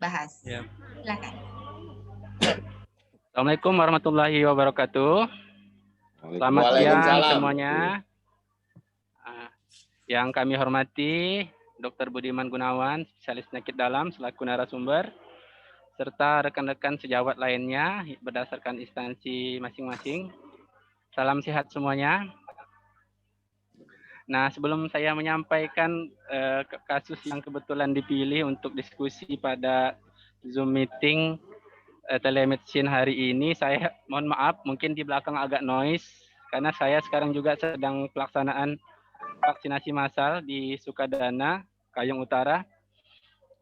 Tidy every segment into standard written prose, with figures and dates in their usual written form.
bahas. Ya. Silakan. Assalamualaikum warahmatullahi wabarakatuh. Selamat siang semuanya. Yang kami hormati Dr. Budiman Gunawan, spesialis penyakit dalam selaku narasumber, serta rekan-rekan sejawat lainnya berdasarkan instansi masing-masing. Salam sehat semuanya. Nah, sebelum saya menyampaikan kasus yang kebetulan dipilih untuk diskusi pada Zoom meeting telemedicine hari ini, saya mohon maaf mungkin di belakang agak noise karena saya sekarang juga sedang pelaksanaan vaksinasi massal di Sukadana, Kayong Utara.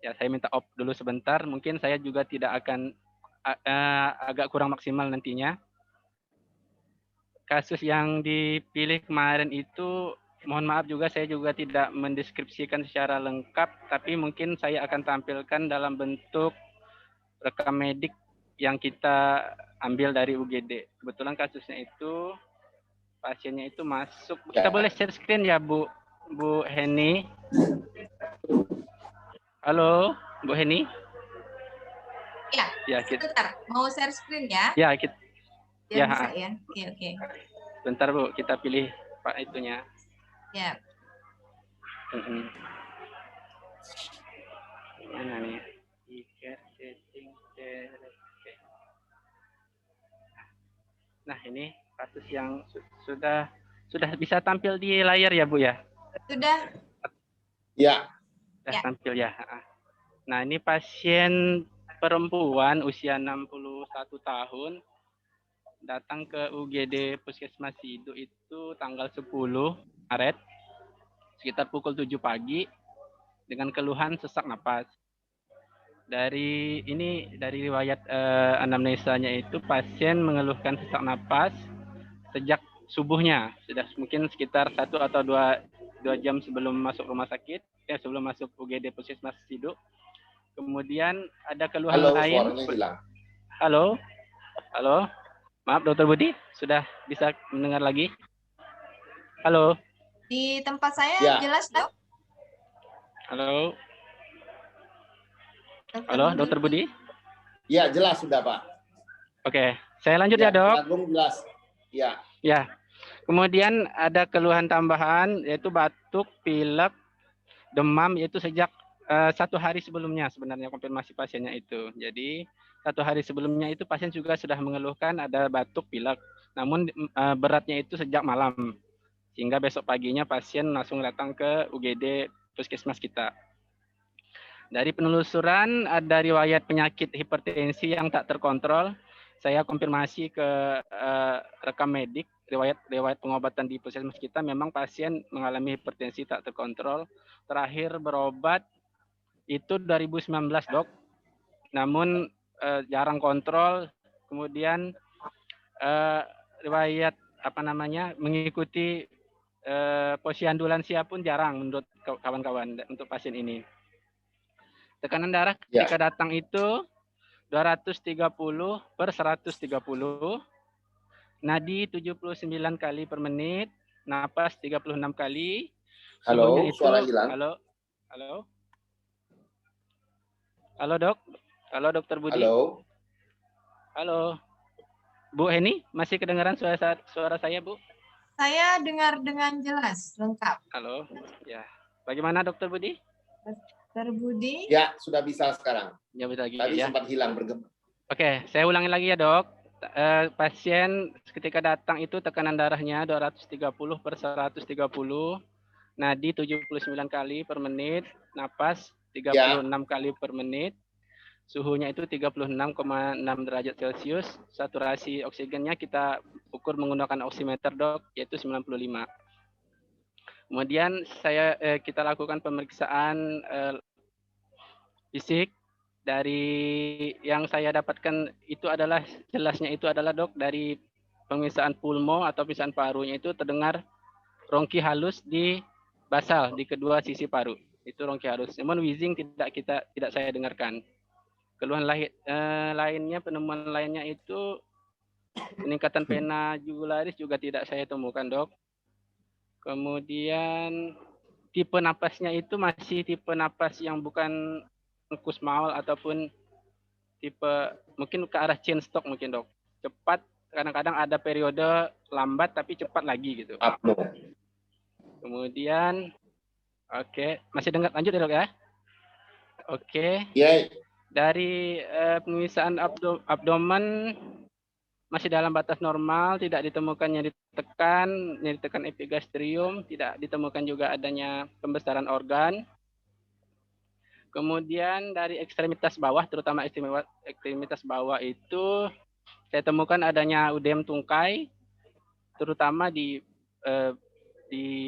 Ya, saya minta off dulu sebentar. Mungkin saya juga tidak akan agak kurang maksimal nantinya. Kasus yang dipilih kemarin itu, mohon maaf juga saya juga tidak mendeskripsikan secara lengkap, tapi mungkin saya akan tampilkan dalam bentuk rekam medik yang kita ambil dari UGD. Kebetulan kasusnya itu pasiennya itu masuk. Kita boleh share screen ya, Bu Heni? Halo, Bu Heni? Ya, sebentar. Mau share screen ya? Ya, kita. Ya, bisa ya. Oke. Bentar, Bu, kita pilih Pak itunya. Ya. Mana nih? Nah, ini kasus yang sudah bisa tampil di layar ya, Bu ya? Sudah. Ya. Sudah tampil ya. Nah, ini pasien perempuan usia 61 tahun datang ke UGD Puskesmas Sido itu tanggal 10 Maret sekitar pukul 7 pagi dengan keluhan sesak napas. Dari riwayat anamnesanya itu pasien mengeluhkan sesak napas sejak subuhnya, sudah mungkin sekitar 1 atau 2 jam sebelum masuk rumah sakit, sebelum masuk UGD Puskesmas Sido. Kemudian ada keluhan lain. Suaranya hilang. Halo. Maaf, Dr. Budi, sudah bisa mendengar lagi? Halo. Di tempat saya jelas, Dok. Halo. Halo, Dr. Budi? Ya, jelas sudah, Pak. Oke, saya lanjut ya, Dok. Jelas. Ya. Ya. Kemudian ada keluhan tambahan yaitu batuk, pilek, demam yaitu sejak 1 hari sebelumnya sebenarnya konfirmasi pasiennya itu. Jadi 1 hari sebelumnya itu pasien juga sudah mengeluhkan ada batuk, pilek. Namun beratnya itu sejak malam. Sehingga besok paginya pasien langsung datang ke UGD Puskesmas kita. Dari penelusuran ada riwayat penyakit hipertensi yang tak terkontrol. Saya konfirmasi ke rekam medik, riwayat pengobatan di puskesmas kita memang pasien mengalami hipertensi tak terkontrol. Terakhir berobat itu 2019, Dok. Namun jarang kontrol. Kemudian riwayat mengikuti posiandulansia pun jarang menurut kawan-kawan untuk pasien ini. Tekanan darah ketika datang itu 230/130, nadi 79 kali per menit, napas 36 kali. Halo, suara hilang. Halo, Dok. Halo, Dr. Budi. Halo. Bu Heni, masih kedengaran suara saya, Bu? Saya dengar dengan jelas, lengkap. Halo. Ya. Bagaimana, Dr. Budi? Dr. Budi? Ya, sudah bisa sekarang. Ya, bisa lagi. Tadi sempat hilang bergema. Oke, saya ulangi lagi ya, Dok. Pasien ketika datang itu tekanan darahnya 230/130, nadi 79 kali per menit, napas 36 kali per menit, suhunya itu 36,6 derajat Celcius, saturasi oksigennya kita ukur menggunakan oximeter, Dok, yaitu 95. Kemudian kita lakukan pemeriksaan fisik. Dari yang saya dapatkan itu adalah Dok, dari pemeriksaan pulmo atau pemeriksaan parunya itu terdengar rongki halus di basal di kedua sisi paru. Itu rongki halus. Namun wheezing tidak saya dengarkan. Keluhan lainnya, penemuan lainnya itu peningkatan vena jugularis juga tidak saya temukan, Dok. Kemudian tipe napasnya itu masih tipe napas yang bukan kusmaul ataupun tipe mungkin ke arah chain stock mungkin dok. Cepat, kadang-kadang ada periode lambat tapi cepat lagi gitu. Apno. Kemudian, oke, masih dengar lanjut ya dok ya? Oke. Ya. Dari pemisahan abdomen masih dalam batas normal, tidak ditemukan nyeri tekan epigastrium, tidak ditemukan juga adanya pembesaran organ. Kemudian dari ekstremitas bawah, terutama ekstremitas bawah itu saya temukan adanya udem tungkai, terutama di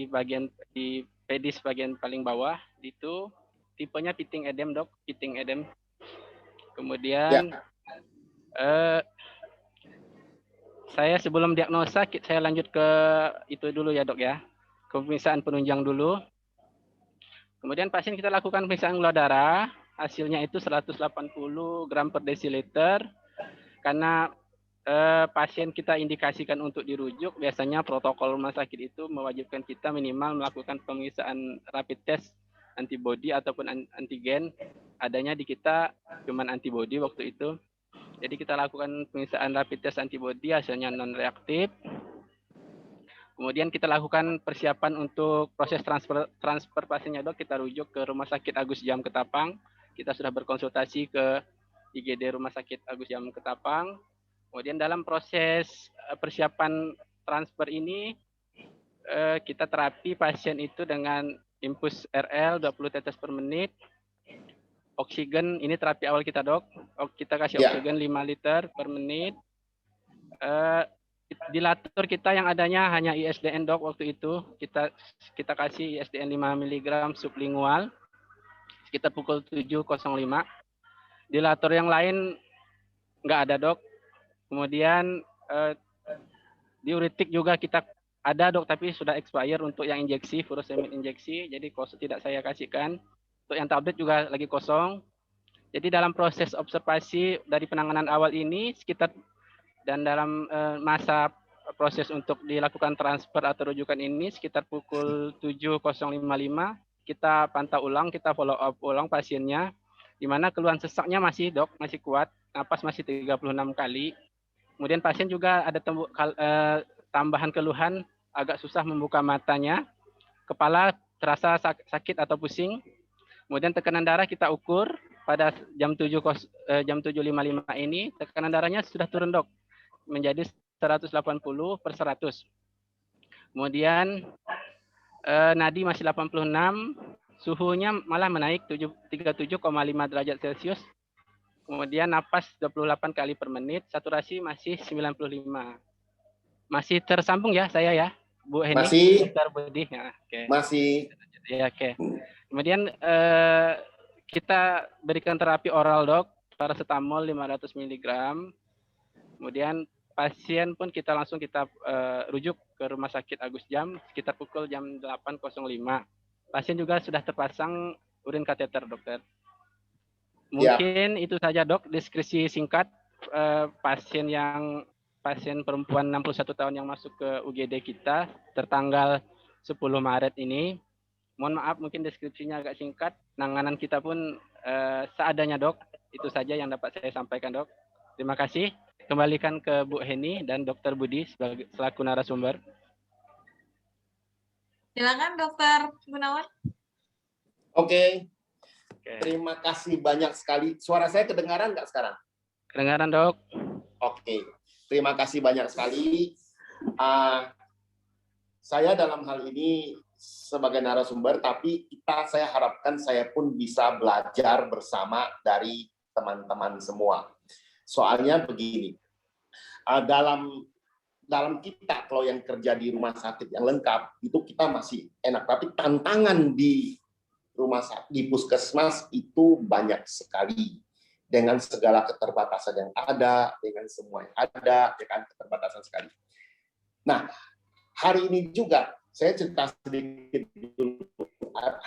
bagian di pedis bagian paling bawah itu tipenya pitting edem dok, pitting edem. Kemudian saya sebelum diagnosa, saya lanjut ke itu dulu ya dok ya, ke pemeriksaan penunjang dulu. Kemudian pasien kita lakukan pemeriksaan gula darah, hasilnya itu 180 gram per desiliter. Karena pasien kita indikasikan untuk dirujuk, biasanya protokol rumah sakit itu mewajibkan kita minimal melakukan pemeriksaan rapid test antibody ataupun antigen. Adanya di kita cuman antibody waktu itu. Jadi kita lakukan pemeriksaan rapid test antibody, hasilnya non-reaktif. Kemudian kita lakukan persiapan untuk proses transfer pasiennya dok, kita rujuk ke Rumah Sakit Agus Jam Ketapang. Kita sudah berkonsultasi ke IGD Rumah Sakit Agus Jam Ketapang. Kemudian dalam proses persiapan transfer ini, kita terapi pasien itu dengan infus RL 20 tetes per menit. Oksigen, ini terapi awal kita dok. Kita kasih oksigen 5 liter per menit. Dilator kita yang adanya hanya ISDN dok waktu itu. Kita kasih ISDN 5 mg sublingual. Sekitar pukul 7.05. Dilator yang lain nggak ada dok. Kemudian diuretik juga kita ada dok, tapi sudah expire untuk yang injeksi, furosemid injeksi. Jadi tidak saya kasihkan. Untuk yang tablet juga lagi kosong. Jadi dalam proses observasi dari penanganan awal ini sekitar dan dalam masa proses untuk dilakukan transfer atau rujukan ini sekitar pukul 7.055 kita pantau ulang, kita follow up ulang pasiennya, di mana keluhan sesaknya masih dok, masih kuat, napas masih 36 kali. Kemudian pasien juga ada tambahan keluhan, agak susah membuka matanya, kepala terasa sakit atau pusing. Kemudian tekanan darah kita ukur pada jam 7.55 ini, tekanan darahnya sudah turun dok, menjadi 180 per 100. Kemudian nadi masih 86, suhunya malah menaik 37,5 derajat Celcius. Kemudian napas 28 kali per menit, saturasi masih 95. Masih tersambung ya saya ya, Bu Heni? Masih. Dr. Budi. Ya, okay. Masih. Ya, oke. Kemudian kita berikan terapi oral dok, paracetamol 500 mg. Kemudian pasien pun kita rujuk ke Rumah Sakit Agus Jam sekitar pukul jam 8.05. Pasien juga sudah terpasang urin kateter dokter. Mungkin itu saja dok, deskripsi singkat pasien perempuan 61 tahun yang masuk ke UGD kita tertanggal 10 Maret ini. Mohon maaf mungkin deskripsinya agak singkat. Penanganan kita pun seadanya dok. Itu saja yang dapat saya sampaikan dok. Terima kasih. Kembalikan ke Bu Heni dan Dr. Budi selaku narasumber. Silakan Dr. Gunawan. Oke. Terima kasih banyak sekali. Suara saya kedengaran nggak sekarang? Kedengaran dok. Oke. Terima kasih banyak sekali. Saya dalam hal ini sebagai narasumber, tapi saya harapkan saya pun bisa belajar bersama dari teman-teman semua. Soalnya begini, dalam kita kalau yang kerja di rumah sakit yang lengkap itu kita masih enak, tapi tantangan di rumah sakit, di puskesmas itu banyak sekali dengan segala keterbatasan yang ada, dengan semua yang ada, ya kan, keterbatasan sekali. Nah, hari ini juga saya cerita sedikit dulu.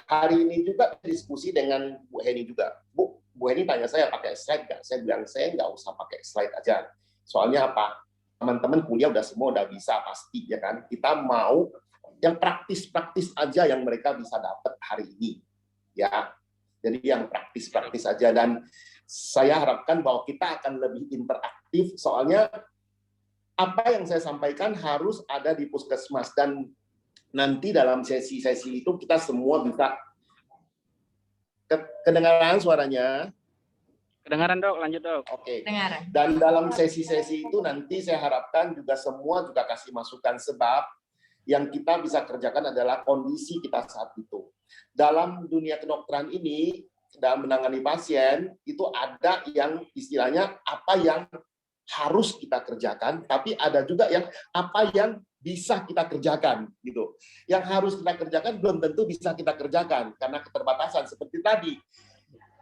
Hari ini juga diskusi dengan Bu Heni juga. Bu Heni tanya saya pakai slide nggak? Saya bilang saya nggak usah pakai slide aja. Soalnya apa? Teman-teman kuliah semua udah bisa pasti, ya kan? Kita mau yang praktis-praktis aja yang mereka bisa dapat hari ini, ya. Jadi yang praktis-praktis aja, dan saya harapkan bahwa kita akan lebih interaktif, soalnya apa yang saya sampaikan harus ada di puskesmas, dan nanti dalam sesi-sesi itu kita semua bisa kedengaran suaranya. Kedengaran dok, lanjut dok. Oke. Dengar. Dan dalam sesi-sesi itu nanti saya harapkan juga semua juga kasih masukan, sebab yang kita bisa kerjakan adalah kondisi kita saat itu. Dalam dunia kedokteran ini, dalam menangani pasien, itu ada yang istilahnya apa yang harus kita kerjakan, tapi ada juga yang apa yang bisa kita kerjakan gitu. Yang harus kita kerjakan belum tentu bisa kita kerjakan karena keterbatasan. Seperti tadi,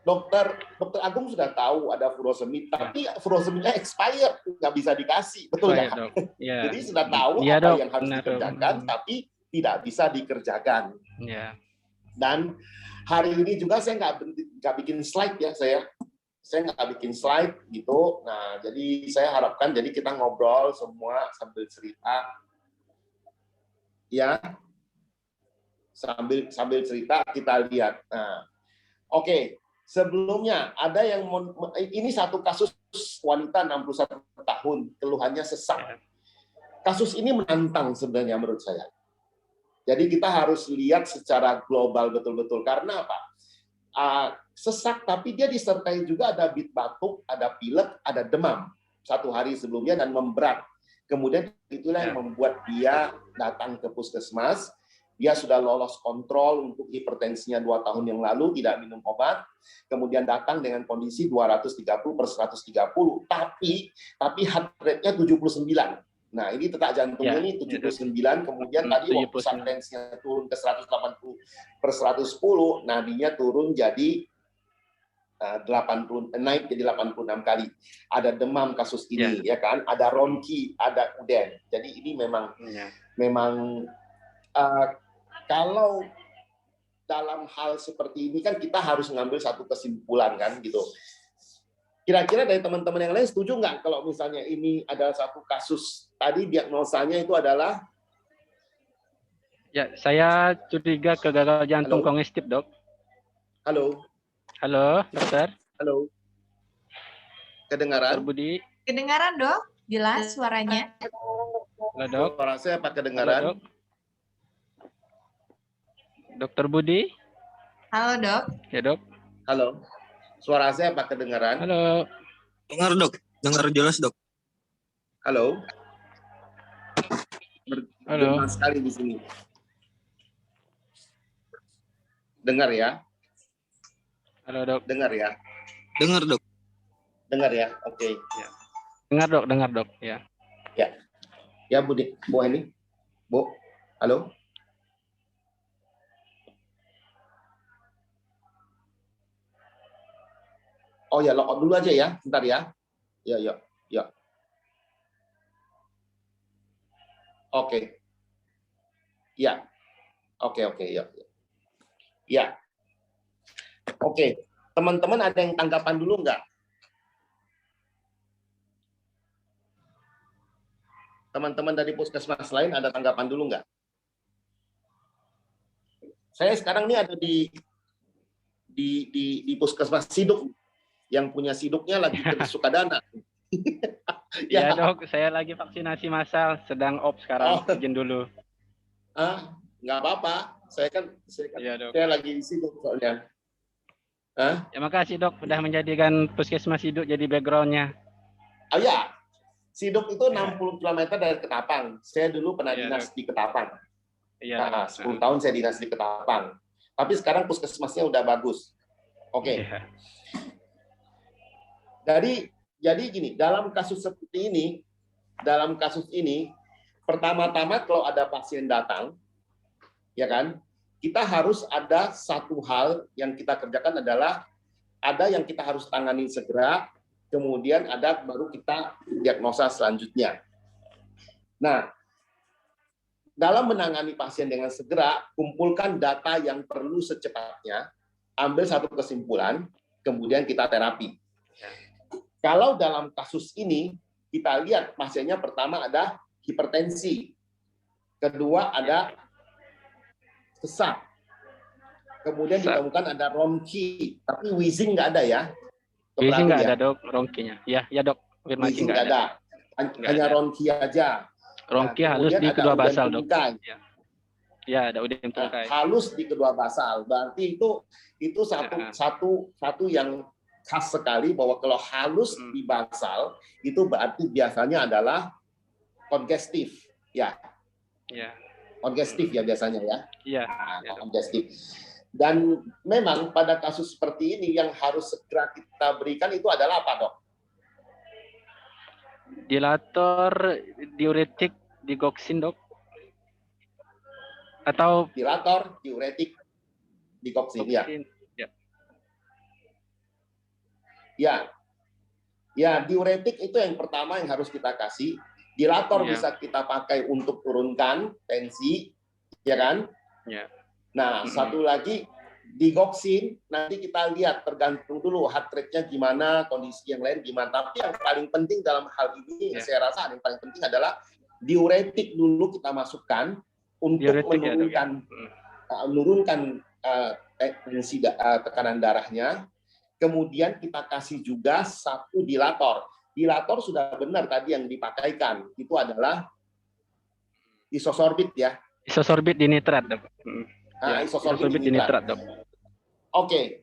Dokter Agung sudah tahu ada furosemid, tapi furosemidnya expired, nggak bisa dikasih, betul Ya, nggak? dok. Ya. Jadi sudah tahu Ya, apa dok. yang harus Benar, dikerjakan, dok. tapi tidak bisa dikerjakan. Ya. Dan hari ini juga saya nggak bikin slide ya, saya nggak bikin slide gitu. Nah, jadi saya harapkan jadi kita ngobrol semua sambil cerita, ya, sambil cerita kita lihat. Nah, oke. Sebelumnya ada yang ini satu kasus wanita 61 tahun, keluhannya sesak. Kasus ini menantang sebenarnya menurut saya. Jadi kita harus lihat secara global betul-betul, karena apa? Sesak tapi dia disertai juga ada batuk, ada pilek, ada demam 1 hari sebelumnya dan memberat. Kemudian itulah yang membuat dia datang ke puskesmas. Dia sudah lolos kontrol untuk hipertensinya 2 tahun yang lalu, tidak minum obat. Kemudian datang dengan kondisi 230/130, tapi heart rate-nya 79. Nah, ini detak jantungnya ini 79, kemudian tadi waktu hipertensinya turun ke 180/110, nadinya turun jadi 80, naik jadi 86 kali. Ada demam kasus ini, ya kan? Ada ronki, ada uden. Jadi ini memang kalau dalam hal seperti ini kan kita harus mengambil satu kesimpulan kan gitu. Kira-kira dari teman-teman yang lain setuju nggak kalau misalnya ini adalah satu kasus, tadi diagnosanya itu adalah? Ya, saya curiga ke gagal jantung kongestif, dok. Halo. Halo, dokter. Halo. Kedengaran? Dokter Budi. Kedengaran dok, jelas suaranya. Halo dok. Suara saya apa kedengaran? Halo, dok. Dokter Budi. Halo dok. Ya dok. Halo. Suara saya apa kedengaran? Halo. Dengar dok, dengar jelas dok. Halo. Halo. Bergema sekali di sini. Dengar ya? Halo dok. Dengar ya? Dengar dok. Dengar ya? Oke. Ya. Dengar dok. Ya. Ya. Ya Bu ini. Bu. Halo. Oh ya, log out dulu aja ya, bentar ya. Ya. Oke. Ya. Oke, ya. Ya. Oke. Teman-teman ada yang tanggapan dulu nggak? Teman-teman dari puskesmas lain ada tanggapan dulu nggak? Saya sekarang ini ada di puskesmas Siduk. Yang punya siduknya lagi ke Sukadana. Ya dok, saya lagi vaksinasi massal, sedang off sekarang, izin dulu. Nggak apa-apa, saya Ya, dok. saya lagi siduk soalnya. Ya makasih dok, sudah menjadikan puskesmas Siduk jadi backgroundnya. Oh ya, Siduk itu 60 km dari Ketapang. Saya dulu pernah dinas di Ketapang. Iya. 10 tahun saya dinas di Ketapang. Tapi sekarang puskesmasnya udah bagus. Oke. Ya. Jadi gini, dalam kasus seperti ini, pertama-tama kalau ada pasien datang, ya kan, kita harus ada satu hal yang kita kerjakan adalah ada yang kita harus tangani segera, kemudian ada baru kita diagnosa selanjutnya. Nah, dalam menangani pasien dengan segera, kumpulkan data yang perlu secepatnya, ambil satu kesimpulan, kemudian kita terapi. Kalau dalam kasus ini, kita lihat pasiennya pertama ada hipertensi, kedua ada sesak, Kemudian ditemukan ada ronki, tapi wheezing nggak ada ya? Wheezing nggak ya? ada dok, ronkinya. Ya dok, konfirmasi Wheezing nggak nggak ada. ada. Hanya ronki aja. Ronki Nah, halus kemudian di ada kedua udem basal dok. tungkai. Ya ada udem tungkai. Halus di kedua basal. Berarti itu satu yang khas sekali, bahwa kalau halus di basal itu berarti biasanya adalah kongestif. Ya. Kongestif ya biasanya ya. Iya. Kongestif. Dan memang pada kasus seperti ini yang harus segera kita berikan itu adalah apa, dok? Dilator, diuretik, digoksin dok. Atau Dilator, diuretik, digoksin ya. Ya, diuretik itu yang pertama yang harus kita kasih. Dilator bisa kita pakai untuk turunkan tensi, ya kan? Ya. Nah, satu lagi digoksin, nanti kita lihat tergantung dulu heart rate-nya gimana, kondisi yang lain gimana. Tapi yang paling penting dalam hal ini, saya rasa yang paling penting adalah diuretik dulu kita masukkan untuk menurunkan tensi tekanan darahnya. Kemudian kita kasih juga satu dilator. Dilator sudah benar tadi yang dipakaikan. Itu adalah isosorbit ya. Isosorbit dinitrat, dok. Isosorbit dinitrat, dok. Oke.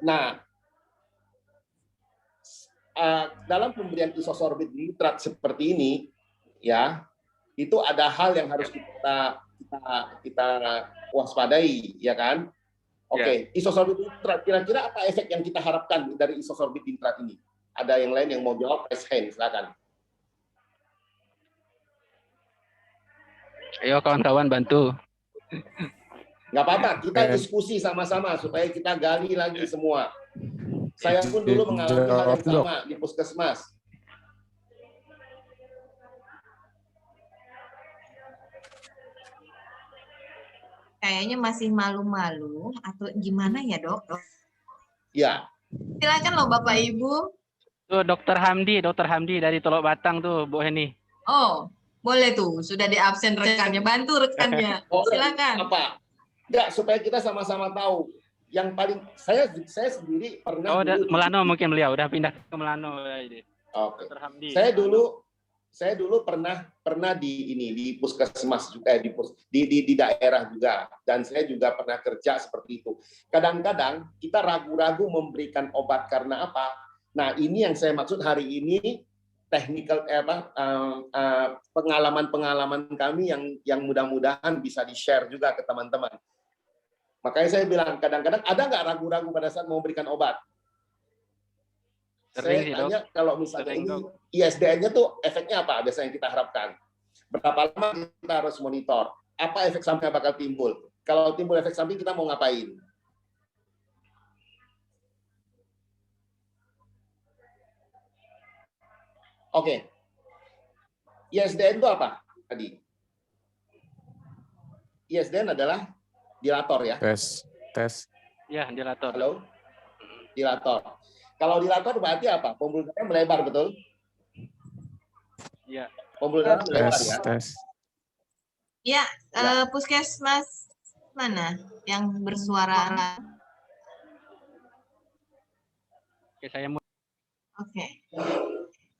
Nah, dalam pemberian isosorbit dinitrat seperti ini, ya, itu ada hal yang harus kita waspadai, ya kan? Oke, isosorbit nitrat, kira-kira apa efek yang kita harapkan dari isosorbit nitrat ini? Ada yang lain yang mau jawab? Raise hand, silakan. Ayo kawan-kawan bantu. Nggak apa-apa, kita diskusi sama-sama supaya kita gali lagi semua. Saya pun dulu mengalami hal yang sama di puskesmas. Kayaknya masih malu-malu atau gimana ya, dok? Ya. Silakan loh Bapak Ibu. Tuh Dokter Hamdi dari Teluk Batang tuh, Bu Heni. Oh, boleh tuh. Sudah di absen rekannya, bantu rekannya. Silakan. Apa? Enggak, supaya kita sama-sama tahu. Yang paling saya sendiri pernah Melano mungkin beliau udah pindah ke Melano. Oke. Saya dulu pernah di puskesmas juga di daerah juga, dan saya juga pernah kerja seperti itu. Kadang-kadang kita ragu-ragu memberikan obat karena apa? Nah, ini yang saya maksud hari ini pengalaman-pengalaman kami yang mudah-mudahan bisa di-share juga ke teman-teman. Makanya saya bilang kadang-kadang ada nggak ragu-ragu pada saat memberikan obat? Saya tanya kalau misalnya ini ISDN-nya tuh efeknya apa biasanya yang kita harapkan? Berapa lama kita harus monitor? Apa efek samping yang bakal timbul? Kalau timbul efek samping kita mau ngapain? Oke. ISDN itu apa tadi? ISDN adalah dilator ya? Tes. Ya, dilator. Halo? Dilator. Kalau dilator berarti apa? Pembuluh darah melebar, betul? Iya. Pembuluh darah melebar ya? Tes. Ya, puskesmas mana yang bersuara? Oke, saya mau. Oke.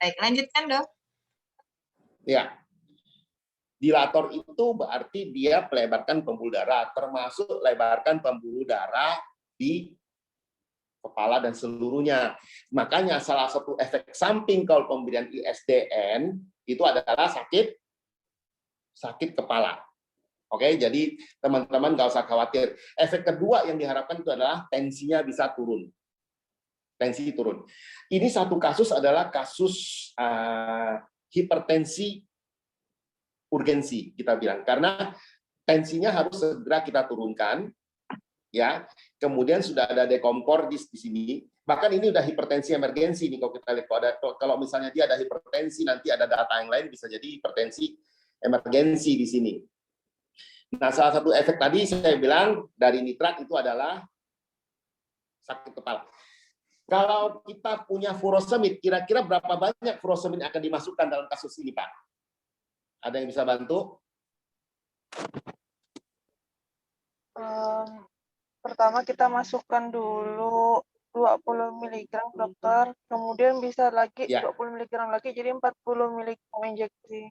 Baik, lanjutkan, Dok. Ya. Dilator itu berarti dia melebarkan pembuluh darah, termasuk lebarkan pembuluh darah di kepala dan seluruhnya. Makanya salah satu efek samping kalau pemberian ISDN itu adalah sakit kepala. Oke, jadi teman-teman nggak usah khawatir. Efek kedua yang diharapkan itu adalah tensinya bisa turun. Tensi turun. Ini satu kasus adalah kasus hipertensi urgensi kita bilang, karena tensinya harus segera kita turunkan, ya. Kemudian sudah ada dekompordis di sini. Bahkan ini udah hipertensi emergensi nih kalau kita lihat. Kalau misalnya dia ada hipertensi, nanti ada data yang lain bisa jadi hipertensi emergensi di sini. Nah, salah satu efek tadi saya bilang dari nitrat itu adalah sakit kepala. Kalau kita punya furosemid, kira-kira berapa banyak furosemid akan dimasukkan dalam kasus ini, Pak? Ada yang bisa bantu? pertama kita masukkan dulu 20 mg dokter, kemudian bisa lagi Ya. 20 mg lagi, jadi 40 mg injeksi.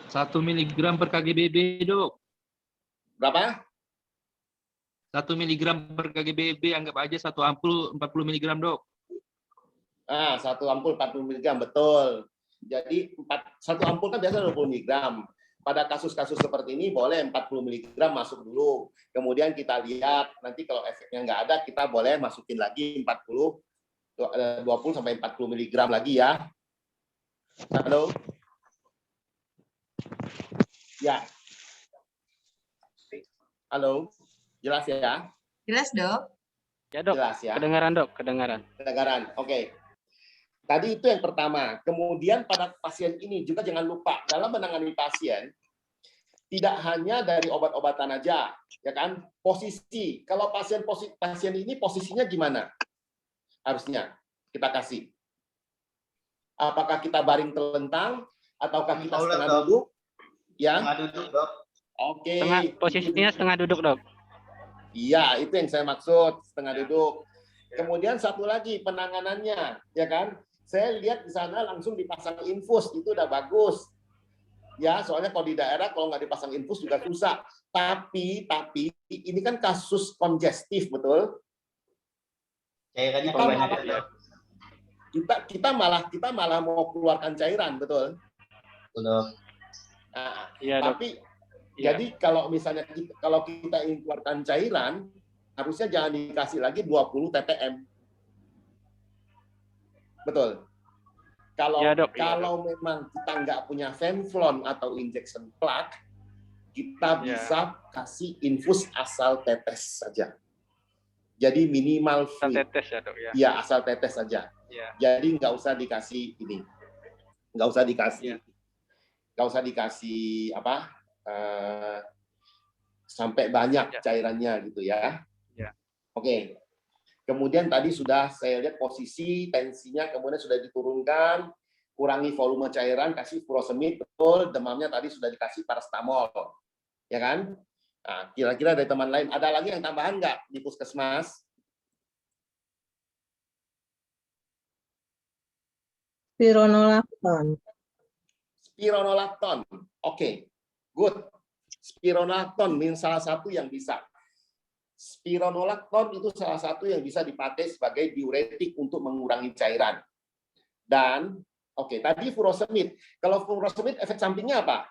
1 miligram per kgbb, dok. Berapa? 1 miligram per kgbb, anggap aja 1 ampul 40 miligram, dok. Satu ampul 40 mg, betul. Jadi satu ampul kan biasa 20 mg. Pada kasus-kasus seperti ini boleh 40 mg masuk dulu. Kemudian kita lihat nanti kalau efeknya nggak ada, kita boleh masukin lagi 20 sampai 40 mg lagi ya. Halo? Ya. Halo? Jelas ya? Jelas, Dok? Ya dok, Jelas ya? kedengaran dok, kedengaran. Kedengaran. Oke. Tadi itu yang pertama. Kemudian pada pasien ini juga jangan lupa dalam menangani pasien tidak hanya dari obat-obatan aja, ya kan? Posisi. Kalau pasien ini posisinya gimana? Harusnya kita kasih. Apakah kita baring telentang ataukah kita setengah duduk? Ya. Setengah duduk, dok. Oke. Posisinya setengah duduk dok. Iya, itu yang saya maksud, setengah duduk. Kemudian satu lagi penanganannya, ya kan? Saya lihat di sana langsung dipasang infus, itu udah bagus. Ya, soalnya kalau di daerah kalau nggak dipasang infus juga susah. Tapi ini kan kasus kongestif, betul? Cairannya Kita kebanyakan, malah- dok. kita malah mau keluarkan cairan, betul? Dok. Nah, Iya dok. tapi Iya. jadi kalau misalnya kalau kita ingin keluarkan cairan, harusnya jangan dikasih lagi 20 ppm. Betul. Kalau Iya, Dok. Iya, kalau memang kita nggak punya Venflon atau injection plug, kita Iya. bisa kasih infus asal tetes saja. Jadi minimal Asal fluid. tetes ya dok ya. Iya, asal tetes saja. Iya. Jadi nggak usah dikasih ini, nggak usah dikasih, Iya. nggak usah dikasih apa sampai banyak Iya. cairannya gitu ya. Iya. Oke. Kemudian tadi sudah saya lihat posisi tensinya, kemudian sudah diturunkan, kurangi volume cairan, kasih furosemid, betul. Demamnya tadi sudah dikasih paracetamol, ya kan? Nah, kira-kira dari teman lain ada lagi yang tambahan nggak di puskesmas? Spironolakton. Spironolakton. Oke, good. Spironolakton salah satu yang bisa. Spironolakton itu salah satu yang bisa dipakai sebagai diuretik untuk mengurangi cairan. Dan oke, tadi furosemid. Kalau furosemid efek sampingnya apa?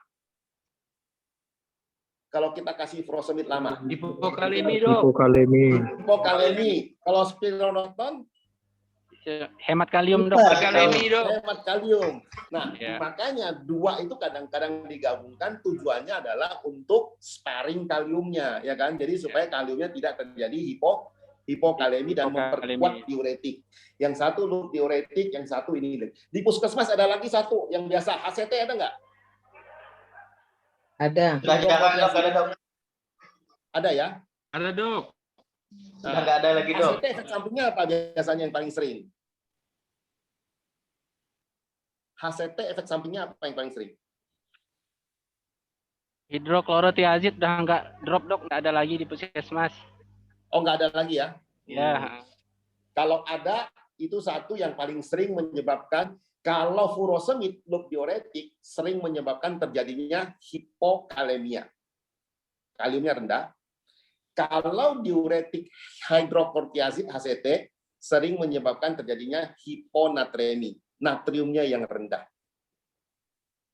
Kalau kita kasih furosemid lama. Hipokalemi, dok. Hipokalemi. Kalau spironolakton Hemat kalium dok. Hipokalemi, dok. hemat kalium. Nah, Ya. makanya dua itu kadang-kadang digabungkan tujuannya adalah untuk sparing kaliumnya, ya kan? Jadi supaya kaliumnya tidak terjadi hipokalemi dan Hipokalemi. memperkuat diuretik. Yang satu loop diuretik, yang satu ini. Di puskesmas ada lagi satu yang biasa, HCT ada nggak? Ada. Sudah jarang, dok. Ada, dok. Ada ya? Ada, dok. Sudah nggak ada lagi, dok. HCT efek sampingnya apa biasanya yang paling sering? HCT efek sampingnya apa yang paling sering? Hidroklorotiazid udah nggak drop dok, nggak ada lagi di puskesmas. Oh, nggak ada lagi ya? Ya. Kalau ada, itu satu yang paling sering menyebabkan, kalau furosemid loop diuretik, sering menyebabkan terjadinya hipokalemia. Kaliumnya rendah. Kalau diuretik hidrokortiazid HCT, sering menyebabkan terjadinya hiponatremi. Natriumnya yang rendah.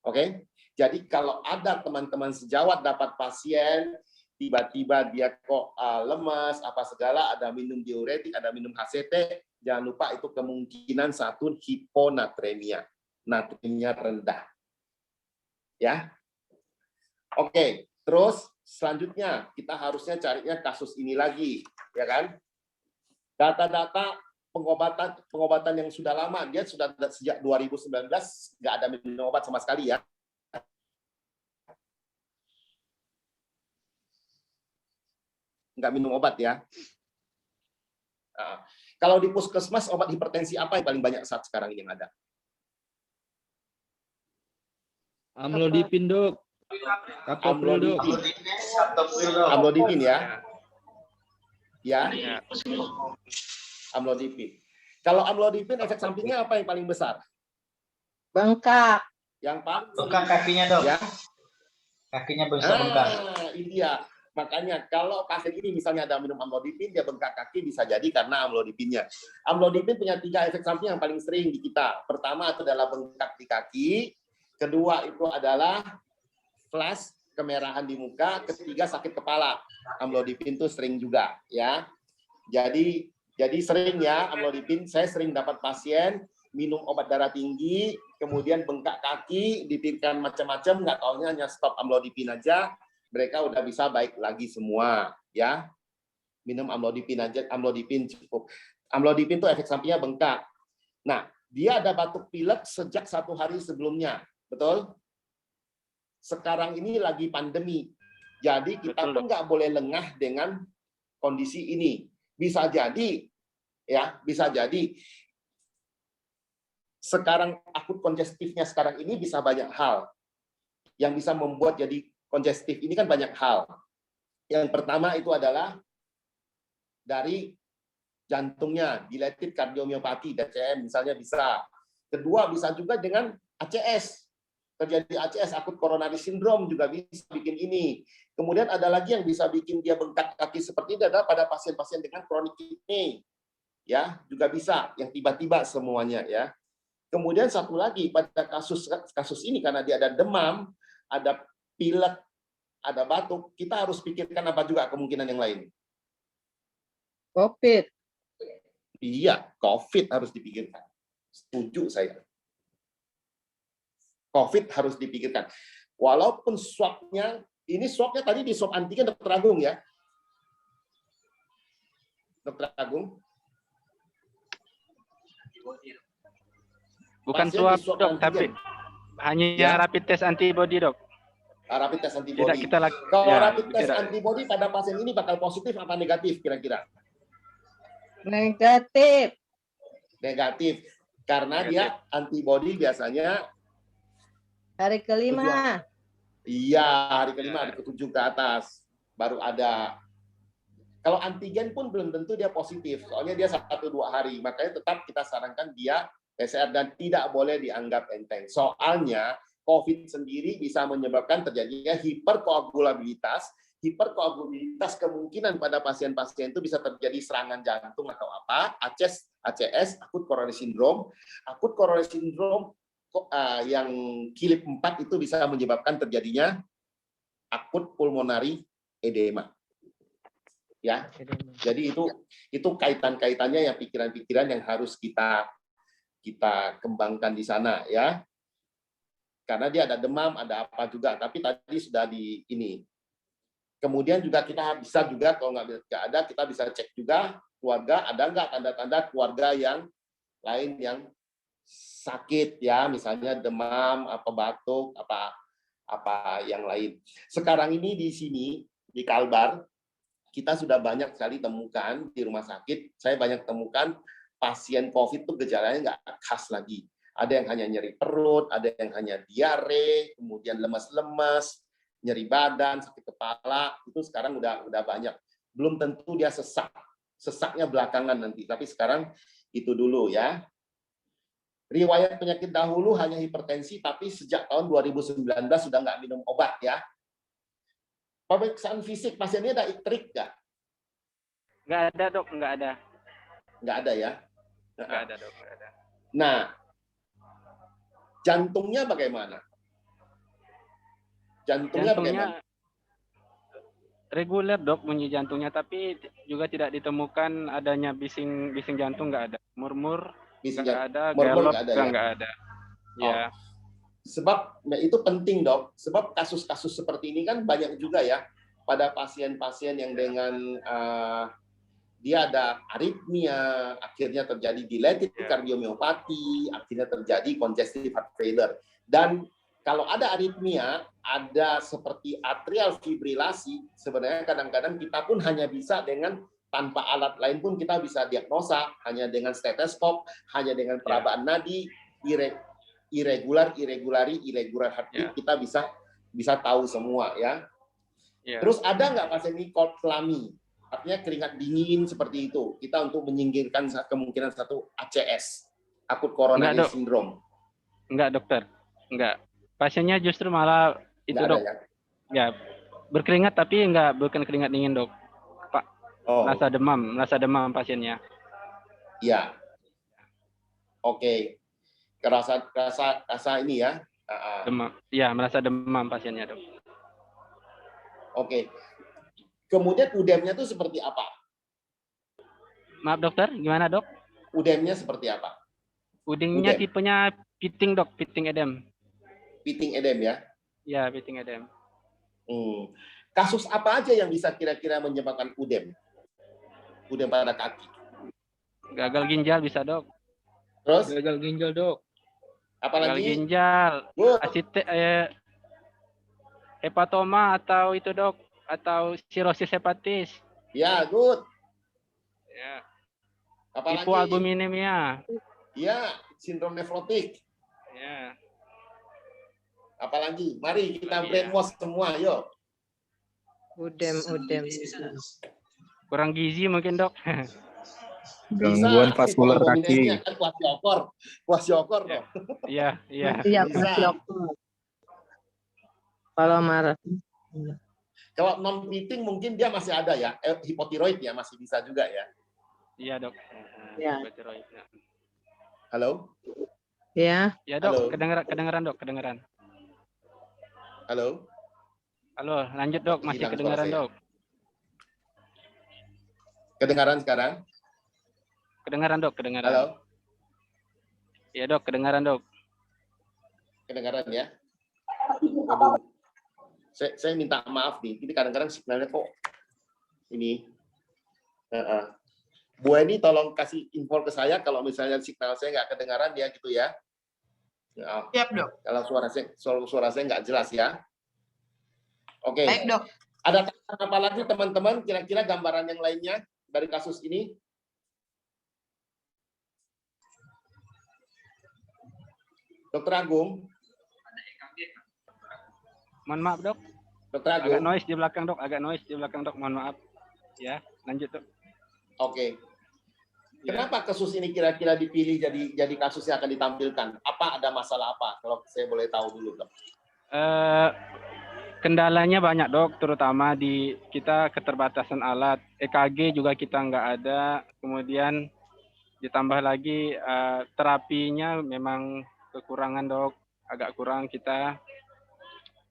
Oke? Jadi kalau ada teman-teman sejawat dapat pasien, tiba-tiba dia kok lemas, apa segala, ada minum diuretik, ada minum HCT, jangan lupa itu kemungkinan satu hiponatremia. Natriumnya rendah. Ya. Oke, terus selanjutnya kita harusnya carinya kasus ini lagi, ya kan? Data-data pengobatan yang sudah lama, dia sudah sejak 2019 nggak ada minum obat sama sekali ya. Nggak minum obat ya. Nah, kalau di puskesmas obat hipertensi apa yang paling banyak saat sekarang ini yang ada? Amlodipin, dok. Kaptopril, dok. Amlodipin ya. Ya, Ya. amlodipin. Kalau amlodipin efek sampingnya apa yang paling besar? Bengkak. Yang paling Bengkak kakinya, Dok. ya. Kakinya bisa bengkak. Ini dia. Makanya kalau pasien ini misalnya ada minum amlodipin, dia bengkak kaki bisa jadi karena amlodipinnya. Amlodipin punya 3 efek samping yang paling sering di kita. Pertama itu adalah bengkak di kaki. Kedua itu adalah flash, kemerahan di muka. Ketiga sakit kepala. Amlodipin itu sering juga ya. Jadi sering ya amlodipin. Saya sering dapat pasien minum obat darah tinggi, kemudian bengkak kaki, dipikirkan macam-macam, nggak taunya hanya stop amlodipin aja, mereka udah bisa baik lagi semua, ya. Minum amlodipin aja, amlodipin cukup. Amlodipin itu efek sampingnya bengkak. Nah, dia ada batuk pilek sejak 1 hari sebelumnya, betul? Sekarang ini lagi pandemi, jadi kita pun nggak boleh lengah dengan kondisi ini. Bisa jadi, ya, bisa jadi. Sekarang akut kongestifnya sekarang ini bisa banyak hal yang bisa membuat jadi kongestif ini kan banyak hal. Yang pertama itu adalah dari jantungnya, dilated cardiomyopathy, DCM misalnya bisa. Kedua bisa juga dengan ACS. Terjadi ACS, akut coronary syndrome juga bisa bikin ini. Kemudian ada lagi yang bisa bikin dia bengkak kaki seperti ini adalah pada pasien-pasien dengan chronic kidney. Ya, juga bisa yang tiba-tiba semuanya ya. Kemudian satu lagi pada kasus ini karena dia ada demam, ada pilek, ada batuk, kita harus pikirkan apa juga kemungkinan yang lain. COVID. Iya, COVID harus dipikirkan. Setuju saya. COVID harus dipikirkan. Walaupun swabnya, ini swabnya tadi di swab antigen Dr. Agung ya. Dr. Agung. Bukan Pasien swab, Dok, tapi hanya ya. rapid test antibody, Dok. Rapid test antibody. Tidak kita Kalau ya, rapid test antibody pada pasien ini bakal positif apa negatif kira-kira? Negatif. Negatif. Karena dia antibody biasanya Hari kelima. iya, hari kelima, hari ke-7 ke atas baru ada. Kalau antigen pun belum tentu dia positif, soalnya dia 1-2 hari. Makanya tetap kita sarankan dia PCR dan tidak boleh dianggap enteng. Soalnya COVID sendiri bisa menyebabkan terjadinya hiperkoagulabilitas. Hiperkoagulabilitas kemungkinan pada pasien-pasien itu bisa terjadi serangan jantung atau apa, ACS, akut coronary syndrome. Akut coronary syndrome yang kilip 4 itu bisa menyebabkan terjadinya akut pulmonary edema. Ya. Jadi itu kaitan-kaitannya yang pikiran-pikiran yang harus kita kembangkan di sana ya. Karena dia ada demam, ada apa juga, tapi tadi sudah di ini. Kemudian juga kita bisa juga kalau nggak ada, kita bisa cek juga keluarga ada nggak tanda-tanda keluarga yang lain yang sakit ya, misalnya demam, apa batuk, apa yang lain. Sekarang ini di sini di Kalbar kita sudah banyak sekali temukan di rumah sakit. Saya banyak temukan pasien COVID itu gejalanya nggak khas lagi. Ada yang hanya nyeri perut, ada yang hanya diare, kemudian lemas-lemas, nyeri badan, sakit kepala, itu sekarang udah banyak. Belum tentu dia sesak. Sesaknya belakangan nanti, tapi sekarang itu dulu ya. Riwayat penyakit dahulu hanya hipertensi, tapi sejak tahun 2019 sudah nggak minum obat ya. Pemeriksaan fisik pasiennya ada trik nggak? Nggak ada, Dok, nggak ada. Nggak ada ya? Nggak ada, Dok, nggak ada. Nah, jantungnya bagaimana? Jantungnya bagaimana? Reguler, Dok, bunyi jantungnya, tapi juga tidak ditemukan adanya bising jantung, nggak ada. Murmur nggak ada, galop juga nggak ada. Ya. Sebab itu penting, Dok. Sebab kasus-kasus seperti ini kan banyak juga ya pada pasien-pasien yang dengan dia ada aritmia, akhirnya terjadi dilated cardiomyopathy, akhirnya terjadi congestive heart failure. Dan kalau ada aritmia, ada seperti atrial fibrilasi, sebenarnya kadang-kadang kita pun hanya bisa dengan tanpa alat lain pun kita bisa diagnosa, hanya dengan stetoskop, hanya dengan perabaan nadi, irregular heartbeat, kita bisa tahu semua ya. Terus ada nggak pasien ini cold lami? artinya keringat dingin seperti itu. Kita untuk menyingkirkan kemungkinan satu ACS, akut coronary Enggak, Dok. syndrome. Enggak, dokter. Enggak. Pasiennya justru malah itu, Nggak ada Dok. ya? Ya, berkeringat tapi enggak, bukan keringat dingin, Dok. Pak, Oh, merasa demam pasiennya. iya. Oke. Rasa ini ya. Demam. Iya, merasa demam pasiennya, Dok. Oke. Kemudian udemnya itu seperti apa? Maaf, dokter, gimana, Dok? Udemnya seperti apa? Udingnya Udem. tipenya piting, Dok, piting edem. Piting edem ya. Ya, piting edem. Kasus apa aja yang bisa kira-kira menyebabkan udem? Udem pada kaki. Gagal ginjal bisa, Dok. Terus Gagal ginjal, Dok. Gagal apalagi? ginjal, Good. hepatoma atau itu, Dok, atau sirosis hepatis. Ya, good. Ya. Apalagi? Hipoalbuminemia. Ya, sindrom nefrotik. Ya. Apalagi? Mari kita Apalagi, brainwash semua, yuk. Udem. Kurang gizi mungkin, Dok. Gangguan vaskular Hipoalbuminemia kaki. kan kwasiokor Ya. dong. Iya, iya. Iya, Bisa. Pak. Kalau marah. Kalau non piting mungkin dia masih ada ya, hipotiroid ya masih bisa juga ya. Iya, Dok. Ya. Hipotiroid, ya. Halo? Ya, Ya, Dok, Halo. kedengeran, Dok, kedengeran. Halo? Halo, lanjut, Dok, masih Hilang kedengeran, suara saya. Dok. Kedengaran sekarang? Kedengeran, Dok, kedengeran. Halo? Iya, Dok, kedengeran, Dok. Kedengaran ya? Waduh. Saya minta maaf nih, ini kadang-kadang signalnya kok ini. Bu Eni tolong kasih info ke saya kalau misalnya signal saya nggak kedengaran ya gitu ya. Ya, Siap, Dok. kalau suara saya nggak jelas ya. Oke. Baik, Dok. Ada tambahan apa lagi teman-teman? Kira-kira gambaran yang lainnya dari kasus ini? Dokter Agung, Mohon maaf, Dok. Dokter Agak Agung. noise di belakang, Dok. Agak noise di belakang, Dok. Mohon maaf. Ya, lanjut, Dok. Oke. Ya. Kenapa kasus ini kira-kira dipilih jadi kasus yang akan ditampilkan? Apa ada masalah apa? Kalau saya boleh tahu dulu, Dok. Kendalanya banyak, Dok, terutama di kita keterbatasan alat. EKG juga kita nggak ada. Kemudian ditambah lagi terapinya memang kekurangan, Dok. Agak kurang kita.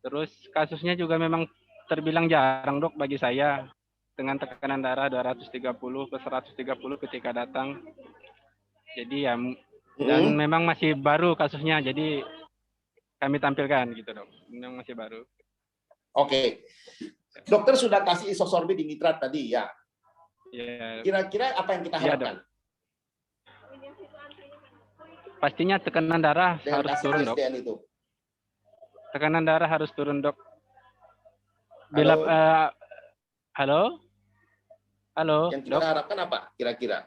Terus kasusnya juga memang terbilang jarang, Dok, bagi saya. Dengan tekanan darah 230 ke 130 ketika datang. Jadi ya, dan memang masih baru kasusnya, jadi kami tampilkan gitu, Dok. Memang masih baru. Oke. Dokter sudah kasih isosorbid nitrat tadi ya. Ya, Kira-kira apa yang kita Iya, harapkan pastinya tekanan darah dengan harus kasih turun, Dok. SDN itu? Tekanan darah harus turun, Dok. Bila halo? Halo, Yang kita Dok. harapkan apa kira-kira?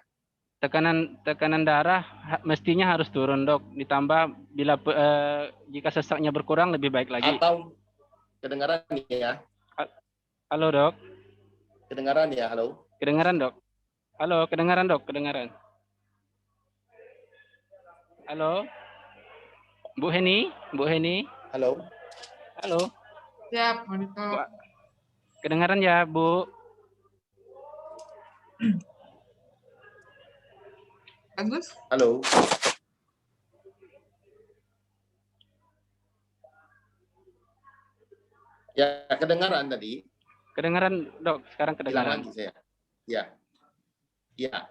Tekanan darah mestinya harus turun, Dok. Ditambah bila jika sesaknya berkurang lebih baik lagi. Atau kedengaran ya? Halo, Dok. Kedengaran ya? Halo? Kedengaran, Dok. Halo, kedengaran, Dok. Kedengaran. Halo. Bu Heni, Bu Heni. Halo? Halo. Siap, monitor. Kedengaran ya, Bu? Bagus. Halo? Ya, kedengaran tadi. Kedengaran, Dok. Sekarang Bilang kedengaran. lagi saya. Ya. Ya.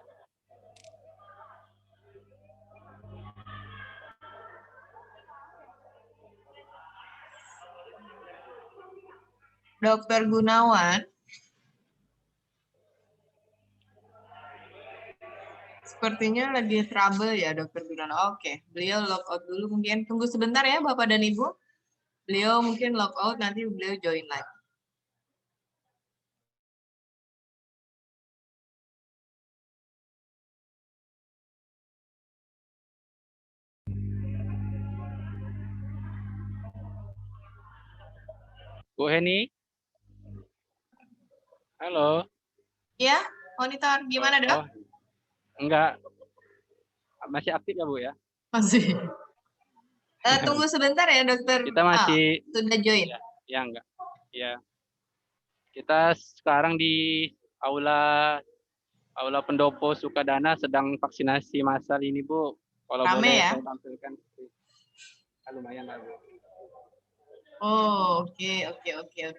Dokter Gunawan. Sepertinya lagi trouble ya, Dokter Gunawan. Oke, beliau log out dulu mungkin. Tunggu sebentar ya, Bapak dan Ibu. Beliau mungkin log out, nanti beliau join lagi. Bu Heni? Halo? Ya, monitor gimana dok? Oh, enggak. Masih aktif ya Bu ya? Masih. Tunggu sebentar ya dokter. Kita masih Sudah join. ya enggak. Ya. Kita sekarang di aula Pendopo Sukadana sedang vaksinasi massal ini Bu. Kalau Rame boleh ya? saya tampilkan. Lumayan lah Bu. Oh, oke.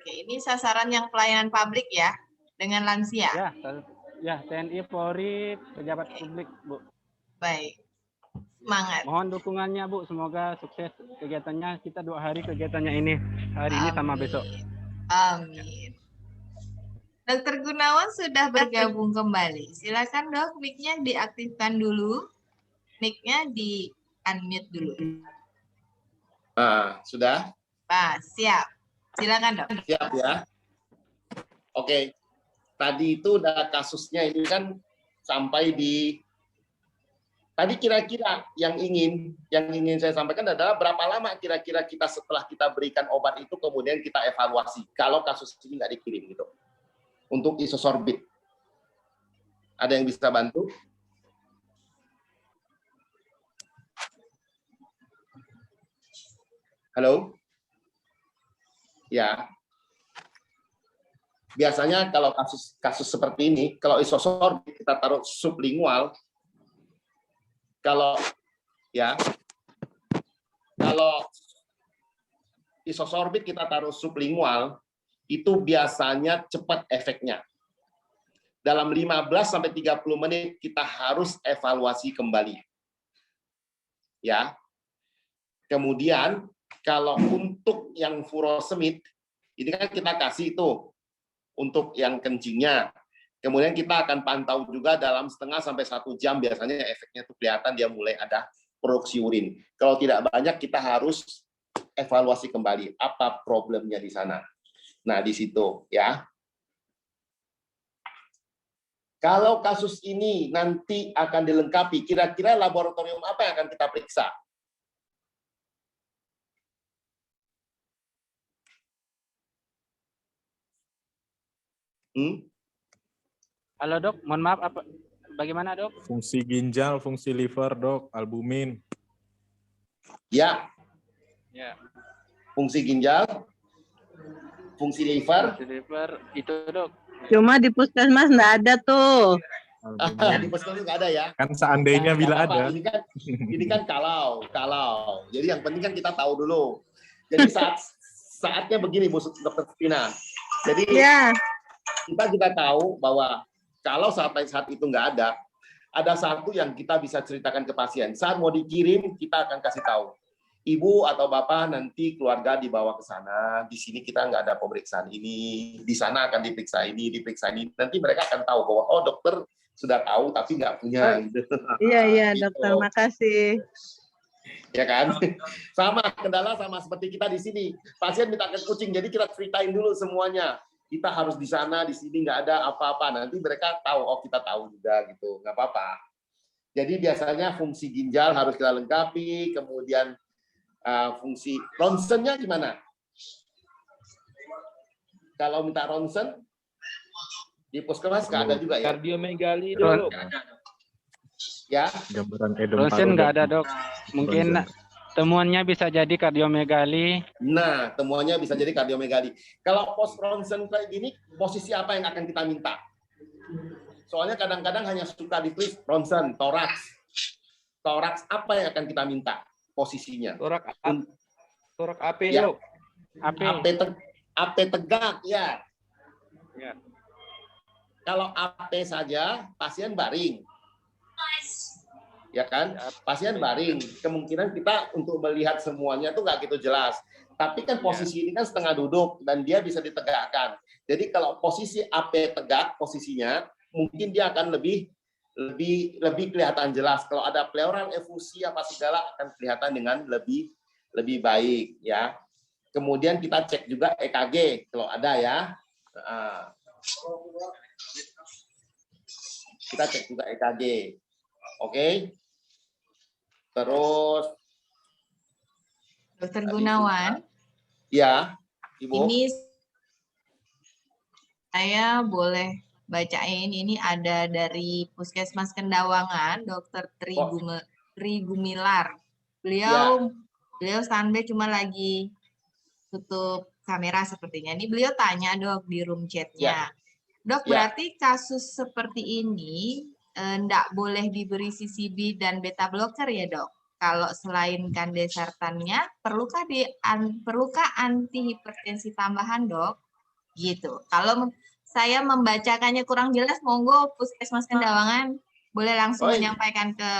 Ini sasaran yang pelayanan publik ya, dengan lansia. Ya, TNI, Polri, pejabat publik Bu. Baik. Semangat. Mohon dukungannya Bu, semoga sukses kegiatannya. Kita 2 hari kegiatannya ini, hari ini sama besok. Amin. Dokter Gunawan sudah bergabung kembali. Silakan dok, mic-nya diaktifkan dulu. Mic-nya di unmute dulu. Sudah? Siap. Silakan dok. Siap ya. Oke. Tadi itu udah kasusnya ini kan sampai di tadi kira-kira yang ingin saya sampaikan adalah berapa lama kira-kira kita setelah kita berikan obat itu kemudian kita evaluasi kalau kasus ini nggak dikirim gitu untuk isosorbit. Ada yang bisa bantu? Halo? Ya. Biasanya kalau kasus seperti ini, kalau isosorbit kita taruh sublingual, kalau isosorbit kita taruh sublingual, itu biasanya cepat efeknya. Dalam 15-30 menit kita harus evaluasi kembali. Ya. Kemudian kalau untuk yang furosemid, ini kan kita kasih itu untuk yang kencingnya. Kemudian kita akan pantau juga dalam setengah sampai 1 jam biasanya efeknya itu kelihatan dia mulai ada produksi urin. Kalau tidak banyak kita harus evaluasi kembali apa problemnya di sana. Nah, di situ ya. Kalau kasus ini nanti akan dilengkapi, kira-kira laboratorium apa yang akan kita periksa? Halo dok, mohon maaf, bagaimana dok? Fungsi ginjal, fungsi liver dok, albumin. Ya. Ya. Fungsi ginjal, fungsi liver. Fungsi liver itu dok. Cuma di puskesmas nggak ada tuh. Di puskesmas nggak ada ya? Kan seandainya bila ada. Ini kan kalau. Jadi yang penting kan kita tahu dulu. Jadi saatnya begini Bu Dokter Tina. Jadi kita juga tahu bahwa kalau saat itu nggak ada satu yang kita bisa ceritakan ke pasien. Saat mau dikirim, kita akan kasih tahu. Ibu atau Bapak nanti keluarga dibawa ke sana. Di sini kita nggak ada pemeriksaan ini. Di sana akan diperiksa ini. Nanti mereka akan tahu bahwa, oh dokter sudah tahu tapi nggak punya. Iya, dokter. Makasih. Ya kan? Sama, kendala sama seperti kita di sini. Pasien minta ke kucing, jadi kita ceritain dulu semuanya. Kita harus di sana, di sini nggak ada apa-apa. Nanti mereka tahu, oh kita tahu juga gitu, nggak apa-apa. Jadi biasanya fungsi ginjal harus kita lengkapi, kemudian fungsi ronsennya gimana? Kalau minta ronsen di puskesmas nggak ada juga ya? Kardiomegali dok. Ya. Gambaran edem ronsen nggak ada dok. Mungkin temuannya bisa jadi kardiomegali. Nah, temuannya bisa jadi kardiomegali. Kalau post ronsen kayak gini, posisi apa yang akan kita minta? Soalnya kadang-kadang hanya suka ditulis ronsen, toraks. Toraks apa yang akan kita minta posisinya? Torak AP ya. dok. AP tegak ya. Ya. Kalau AP saja, pasien baring. Ya kan, pasien baring. Kemungkinan kita untuk melihat semuanya tuh nggak gitu jelas. Tapi kan posisi ini kan setengah duduk dan dia bisa ditegakkan. Jadi kalau posisi AP tegak posisinya, mungkin dia akan lebih kelihatan jelas. Kalau ada pleural efusi apa segala akan kelihatan dengan lebih baik ya. Kemudian kita cek juga EKG kalau ada ya. Kita cek juga EKG. Oke. Terus Dokter Gunawan. Ya, Ibu. Ini saya boleh bacain. Ini ada dari Puskesmas Kendawangan, Dr. Tri Gumilar. Beliau standby cuma lagi tutup kamera sepertinya. Ini beliau tanya dok di room chatnya. Dok, berarti kasus seperti ini enggak boleh diberi CCB dan beta blocker ya dok? Kalau selain kandesartannya, perlukah anti hipertensi tambahan dok? Gitu. Kalau saya membacakannya kurang jelas, monggo Puskesmas Kendawangan boleh langsung menyampaikan ke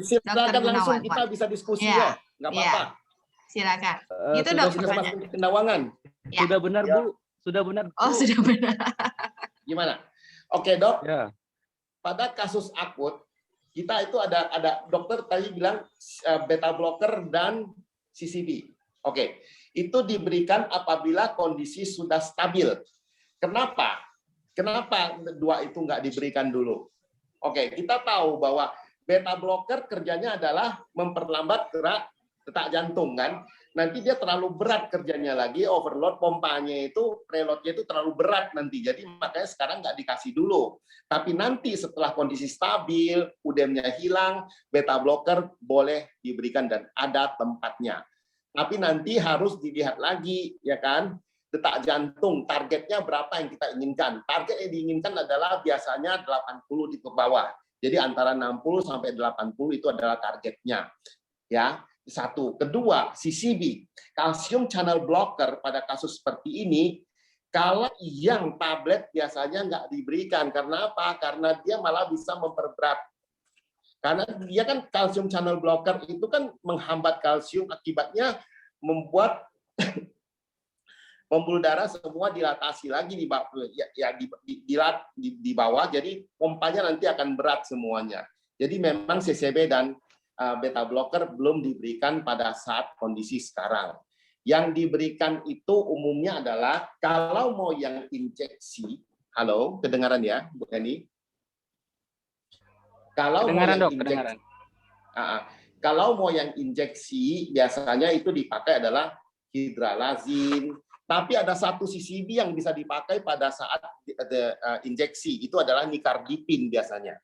silakan langsung kita bisa diskusi ya, nggak apa-apa. Silakan. Gitu dok pertanyaan. Kendawangan. Ya. Sudah benar Bu, sudah benar. Oh sudah benar. Gimana? Oke dok. Ya. Pada kasus akut kita itu ada dokter tadi bilang beta blocker dan CCB. Oke, itu diberikan apabila kondisi sudah stabil. Kenapa? Kenapa dua itu nggak diberikan dulu? Oke, kita tahu bahwa beta blocker kerjanya adalah memperlambat gerak detak jantung kan. Nanti dia terlalu berat kerjanya lagi, overload pompanya itu, preloadnya itu terlalu berat nanti. Jadi makanya sekarang nggak dikasih dulu. Tapi nanti setelah kondisi stabil, udemnya hilang, beta blocker boleh diberikan dan ada tempatnya. Tapi nanti harus dilihat lagi, ya kan? Detak jantung, targetnya berapa yang kita inginkan. Target yang diinginkan adalah biasanya 80 di bawah. Jadi antara 60 sampai 80 itu adalah targetnya. Ya. Satu. Kedua, CCB, calcium channel blocker pada kasus seperti ini, kalau yang tablet biasanya nggak diberikan. Karena apa? Karena dia malah bisa memperberat. Karena dia kan calcium channel blocker itu kan menghambat kalsium, akibatnya membuat pembuluh darah semua dilatasi lagi di bawah, jadi pompanya nanti akan berat semuanya. Jadi memang CCB dan beta blocker belum diberikan pada saat kondisi sekarang. Yang diberikan itu umumnya adalah kalau mau yang injeksi, halo, kedengaran ya, Bu Heni? Kalau Kedengaran dok, injeksi, kedengaran. Kalau mau yang injeksi, biasanya itu dipakai adalah hidralazin. Tapi ada satu CCB yang bisa dipakai pada saat injeksi, itu adalah nicardipin biasanya.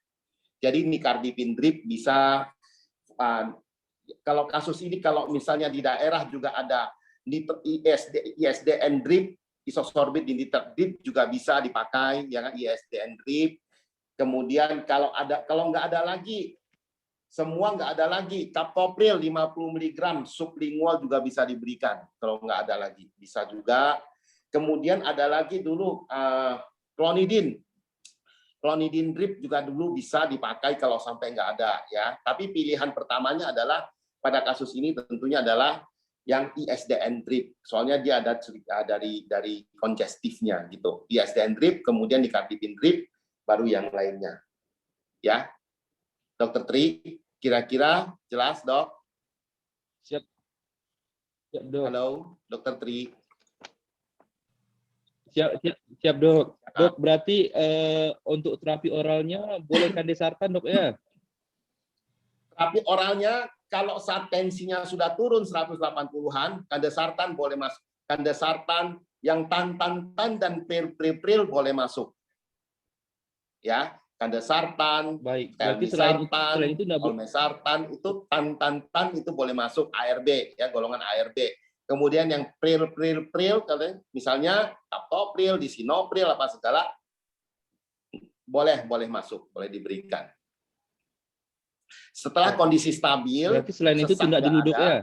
Jadi nicardipin drip bisa. Kalau kasus ini, kalau misalnya di daerah juga ada ISDN drip, isosorbit inhibitor drip juga bisa dipakai, ya kan, ISDN drip. Kemudian kalau nggak ada lagi, semua nggak ada lagi, captopril 50 mg sublingual juga bisa diberikan. Kalau nggak ada lagi, bisa juga. Kemudian ada lagi dulu clonidin. Clonidin drip juga dulu bisa dipakai kalau sampai nggak ada ya. Tapi pilihan pertamanya adalah pada kasus ini tentunya adalah yang ISDN drip. Soalnya dia ada dari kongestifnya gitu. ISDN drip, kemudian nicardipin drip, baru yang lainnya. Ya. Dokter Tri, kira-kira jelas, Dok? Siap. Siap, Dok. Halo, Dokter Tri. Siap dok. Dok, berarti untuk terapi oralnya boleh kandesartan dok ya? Terapi oralnya kalau saat tensinya sudah turun 180-an, kandesartan boleh masuk. Kandesartan yang tan dan pril boleh masuk. Ya, kandesartan, baik. Berarti selain itu olmesartan itu tan itu boleh masuk ARB ya, golongan ARB. Kemudian yang pril, misalnya captopril, disinopril, apa segala, boleh masuk, boleh diberikan. Setelah kondisi stabil, berarti selain itu tidak dulu dok ya?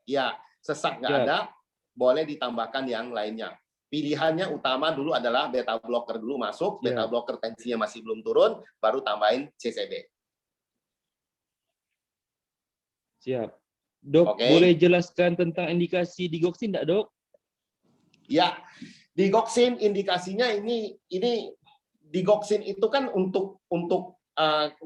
Ya, sesak nggak ada, boleh ditambahkan yang lainnya. Pilihannya utama dulu adalah beta blocker dulu masuk, beta blocker tensinya masih belum turun, baru tambahin CCB. Siap. Dok, boleh jelaskan tentang indikasi digoxin enggak, Dok? Ya, digoxin indikasinya ini digoxin itu kan untuk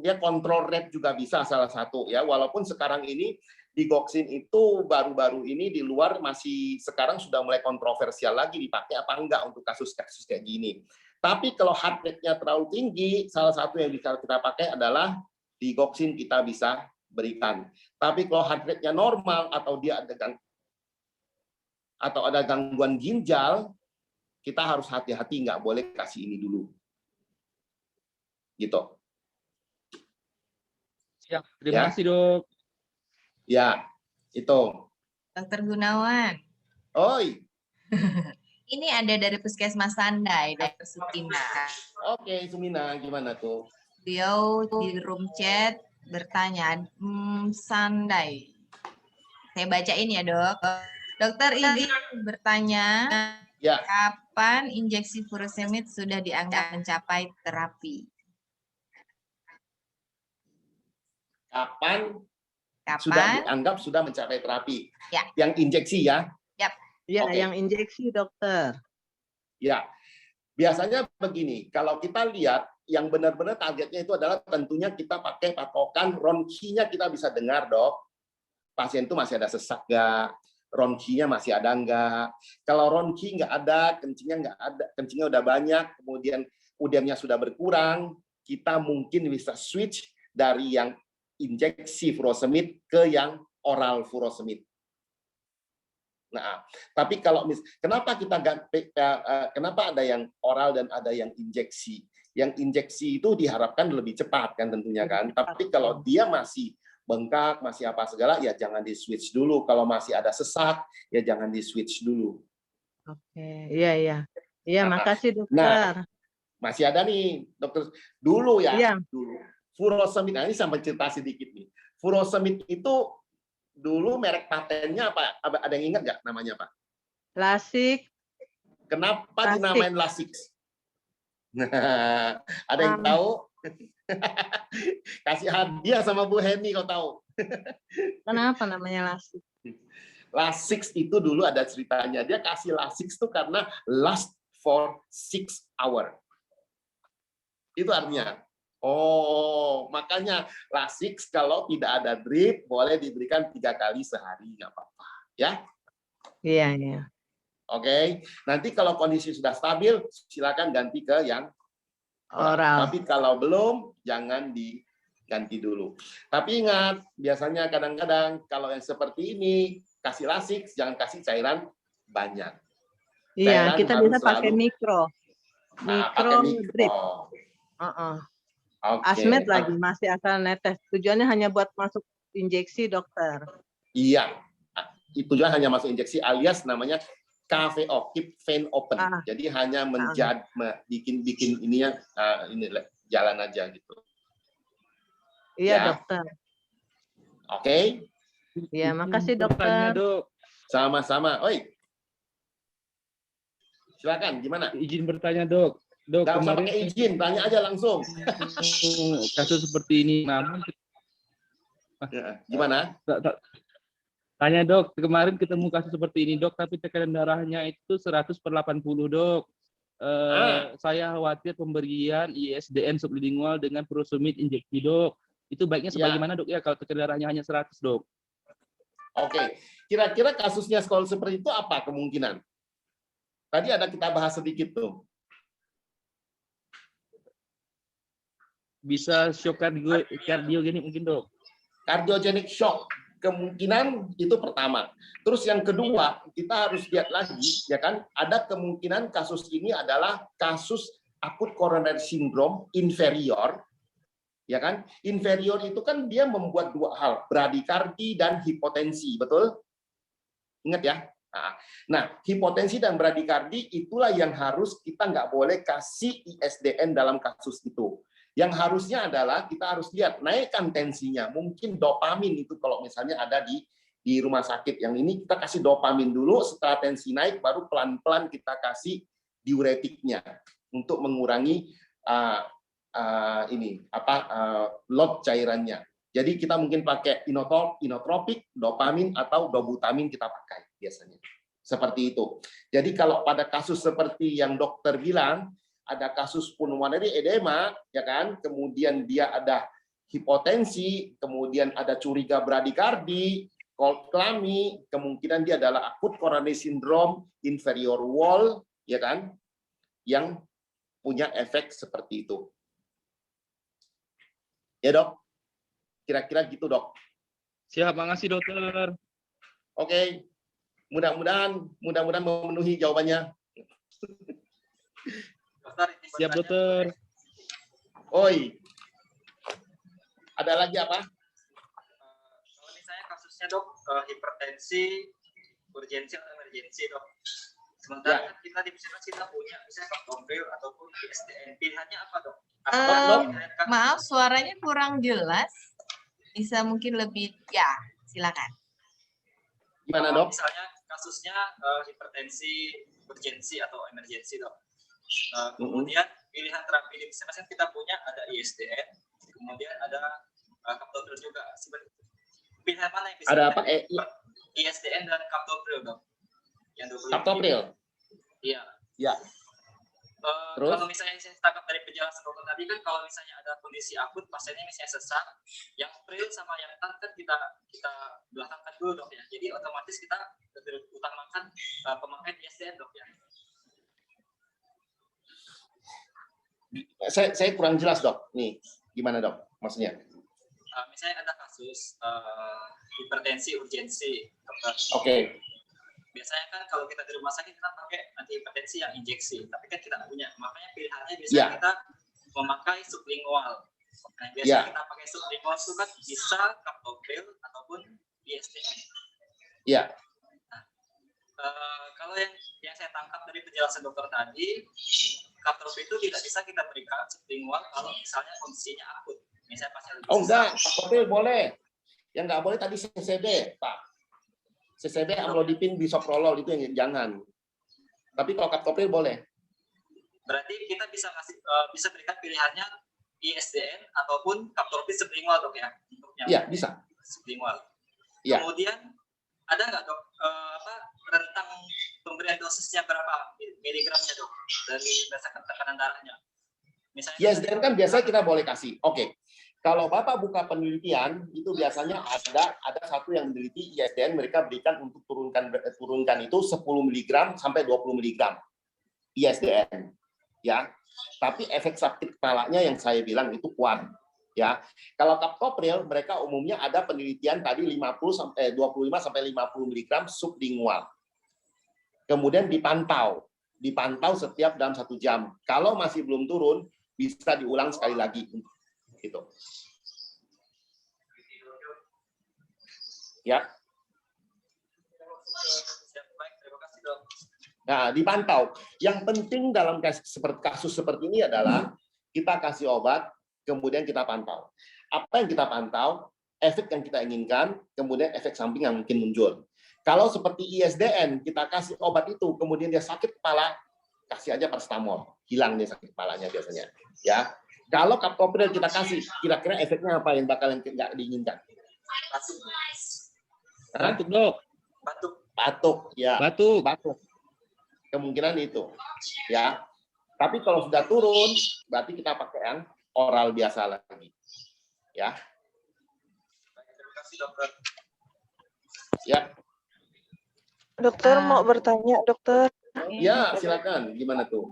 dia kontrol rate juga bisa salah satu ya. Walaupun sekarang ini digoxin itu baru-baru ini di luar masih sekarang sudah mulai kontroversial lagi dipakai apa enggak untuk kasus-kasus kayak gini. Tapi kalau heart rate-nya terlalu tinggi, salah satu yang bisa kita pakai adalah digoxin kita bisa berikan. Tapi kalau heart rate-nya normal atau dia ada gangguan ginjal, kita harus hati-hati, nggak boleh kasih ini dulu. gitu. Siap. Terima kasih, Dok. Ya, itu. Dokter Gunawan. Oi. Ini ada dari Puskesmas Sandai, Dokter Sukina. Oke, Sumina, gimana tuh? Beliau di room chat bertanya, Sandai. Saya bacain ya, Dok. Dokter izin bertanya, Ya. kapan injeksi furosemid sudah dianggap mencapai terapi? Kapan sudah dianggap sudah mencapai terapi? Ya. Yang injeksi ya? Yap. Ya, Oke. yang injeksi, dokter. Ya. Biasanya begini, kalau kita lihat yang benar-benar targetnya itu adalah tentunya kita pakai patokan ronkinya kita bisa dengar, Dok. Pasien itu masih ada sesak nggak? Ronkinya masih ada nggak? Kalau ronki nggak ada, kencingnya nggak ada, kencingnya udah banyak, kemudian udemnya sudah berkurang, kita mungkin bisa switch dari yang injeksi furosemid ke yang oral furosemid. Nah, tapi kalau kenapa kita kenapa ada yang oral dan ada yang injeksi? Yang injeksi itu diharapkan lebih cepat kan tentunya kan. Tapi kalau dia masih bengkak, masih apa segala, ya jangan di switch dulu. Kalau masih ada sesak, ya jangan di switch dulu. Oke, iya. Iya, makasih dokter. Nah, masih ada nih dokter dulu ya. Iya. Dulu. Furosemid, nah ini sampai cerita sedikit nih. Furosemid itu dulu merek patennya apa? Ada yang ingat nggak namanya Pak? Lasik. Kenapa dinamain Lasix? Nah, ada yang tahu? Kasih hadiah sama Bu Heni kau tahu. Kenapa namanya Lasix? Lasix itu dulu ada ceritanya. Dia kasih Lasix itu karena last for 6 hours. Itu artinya. Oh, makanya Lasix kalau tidak ada drip boleh diberikan 3 kali sehari, nggak apa-apa, ya? Iya. Oke, nanti kalau kondisi sudah stabil, silakan ganti ke yang oral. Tapi kalau belum, jangan diganti dulu. Tapi ingat, biasanya kadang-kadang kalau yang seperti ini kasih Lasix, jangan kasih cairan banyak. Iya, cairan kita bisa pakai mikro. Mikro drip. Okay. Asmed lagi masih asal netes. Tujuannya hanya buat masuk injeksi, dokter. Iya, tujuan hanya masuk injeksi alias namanya KVO, keep vein open. Jadi hanya bikin ininya ini jalan aja gitu. Iya, ya. Dokter. Oke. Iya, makasih dokter. Sama-sama. Oi. Silakan, gimana? Izin bertanya, Dok. Dok, nggak usah pakai izin, tanya aja langsung. Kasus seperti ini, namun gimana? Tanya dok, kemarin ketemu kasus seperti ini dok, tapi tekanan darahnya itu 100/80 dok. Saya khawatir pemberian ISDN sublingual dengan furosemid injeksi dok. Itu baiknya sebagaimana dok ya kalau tekanan darahnya hanya 100 dok? Oke, kira-kira kasusnya kalau seperti itu apa kemungkinan? Tadi ada kita bahas sedikit tuh. Bisa shock kardiogenik mungkin dok? Cardiogenic shock kemungkinan itu pertama. Terus yang kedua kita harus lihat lagi ya kan, ada kemungkinan kasus ini adalah kasus akut coronary syndrome inferior, ya kan? Inferior itu kan dia membuat dua hal, bradikardi dan hipotensi, betul? Ingat ya. Nah, hipotensi dan bradikardi itulah yang harus kita nggak boleh kasih ISDN dalam kasus itu. Yang harusnya adalah kita harus lihat naikkan tensinya. Mungkin dopamin itu kalau misalnya ada di rumah sakit yang ini kita kasih dopamin dulu, setelah tensi naik baru pelan-pelan kita kasih diuretiknya untuk mengurangi load cairannya. Jadi kita mungkin pakai inotropik, dopamin atau dobutamin kita pakai biasanya. Seperti itu. Jadi kalau pada kasus seperti yang dokter bilang ada kasus pulmonary edema, ya kan? Kemudian dia ada hipotensi, kemudian ada curiga bradikardi, cold clammy, kemungkinan dia adalah akut coronary syndrome inferior wall, ya kan? Yang punya efek seperti itu. Ya, Dok. Kira-kira gitu, Dok. Siap, makasih, dokter. Oke. Mudah-mudahan memenuhi jawabannya. Siap, dokter. Oi. Ada lagi apa? Kalau misalnya kasusnya dok hipertensi, urgensi atau emergensi dok. Sementara kan kita di puskesmas kita punya misalnya kaptopril ataupun ISDN. Pilihannya apa dok? Maaf, suaranya kurang jelas. Bisa mungkin lebih, ya silakan. Gimana dok? Misalnya kasusnya hipertensi, urgensi atau emergensi dok. Kemudian pilihan terapi di puskesmas kan kita punya ada ISDN, kemudian ada kaptopril juga. Pilihan mana yang bisa? Ada apa? ISDN dan kaptopril dok. Yang 20. Kaptopril. Iya. Ya. Terus? Kalau misalnya saya tangkap dari penjelasan dokter tadi kan kalau misalnya ada kondisi akut pasiennya misalnya sesak, yang pril sama yang tan kan kita belakangkan dulu dok ya. Jadi otomatis kita utamakan pemakaian ISDN dok ya. Saya kurang jelas dok. Nih, gimana dok? Maksudnya? Misalnya ada kasus hipertensi urgensi. Oke. Biasanya kan kalau kita di rumah sakit kita pakai anti hipertensi yang injeksi, tapi kan kita nggak punya. Makanya pilihannya biasanya kita memakai sublingual. Nah, biasanya kita pakai sublingual itu kan bisa kaptopril ataupun ISDN. Iya. Nah, kalau yang saya tangkap dari penjelasan dokter tadi, kaptopril itu tidak bisa kita berikan sublingual kalau misalnya kondisinya akut. Misalnya pasien enggak, kaptopril boleh. Yang nggak boleh tadi CCB, Pak. CCB, amlodipin, bisoprolol itu yang jangan. Tapi kalau kaptopril boleh. Berarti kita bisa berikan pilihannya ISDN ataupun kaptopril sublingual dok ya? Iya, bisa. Sublingual. Ya. Kemudian ada nggak dok rentang pemberian dosisnya berapa miligramnya dok dari berdasarkan tekanan darahnya? Misalnya ISDN kan biasanya kita boleh kasih. Oke. Kalau Bapak buka penelitian, itu biasanya ada satu yang meneliti ISDN mereka berikan untuk turunkan itu 10 mg sampai 20 mg ISDN. Ya. Tapi efek sakit kepalanya yang saya bilang itu kuat. Ya. Kalau kaptopril mereka umumnya ada penelitian tadi 25 sampai 50 mg sublingual. Kemudian dipantau setiap dalam 1 jam. Kalau masih belum turun, bisa diulang sekali lagi. Gitu. Ya. Nah, dipantau. Yang penting dalam kasus seperti ini adalah kita kasih obat, kemudian kita pantau. Apa yang kita pantau, efek yang kita inginkan, kemudian efek samping yang mungkin muncul. Kalau seperti ISDN, kita kasih obat itu, kemudian dia sakit kepala, kasih aja paracetamol, hilang dia sakit kepalanya biasanya. Ya. Kalau kaptopril kita kasih, kira-kira efeknya apa yang bakal nggak diinginkan? Batuk, dok. Batuk, ya. Batuk. Kemungkinan itu, ya. Tapi kalau sudah turun, berarti kita pakai yang oral biasa lagi, ya. Terima kasih dokter. Ya. Dokter mau bertanya, dokter. Ya, silakan. Gimana tuh?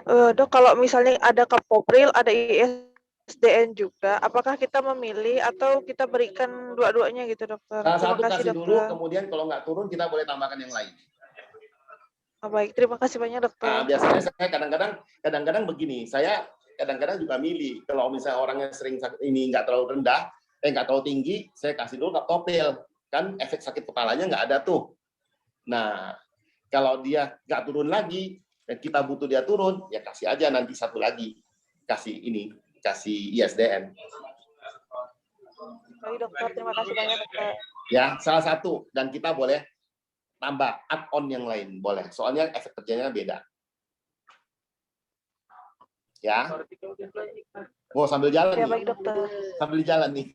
Dok, kalau misalnya ada kaptopril, ada ISDN juga, apakah kita memilih atau kita berikan dua-duanya gitu, dokter? Salah Terima satu kasih, kasih dulu, dokter. kemudian kalau nggak turun kita boleh tambahkan yang lain. Baik, terima kasih banyak, dokter. Nah, biasanya saya kadang-kadang begini, saya kadang-kadang juga milih. Kalau misalnya orangnya sering sakit ini nggak terlalu rendah, nggak terlalu tinggi, saya kasih dulu kaptopril. Kan efek sakit kepalanya nggak ada tuh. Nah, kalau dia nggak turun lagi, dan kita butuh dia turun, ya kasih aja nanti satu lagi. Kasih ISDN. Baik, dokter. Terima kasih banyak, dokter. Ya, salah satu. Dan kita boleh tambah add-on yang lain. Boleh. Soalnya efek kerjanya beda. Ya. Oh, sambil jalan ya, nih. baik, dokter. Sambil jalan nih.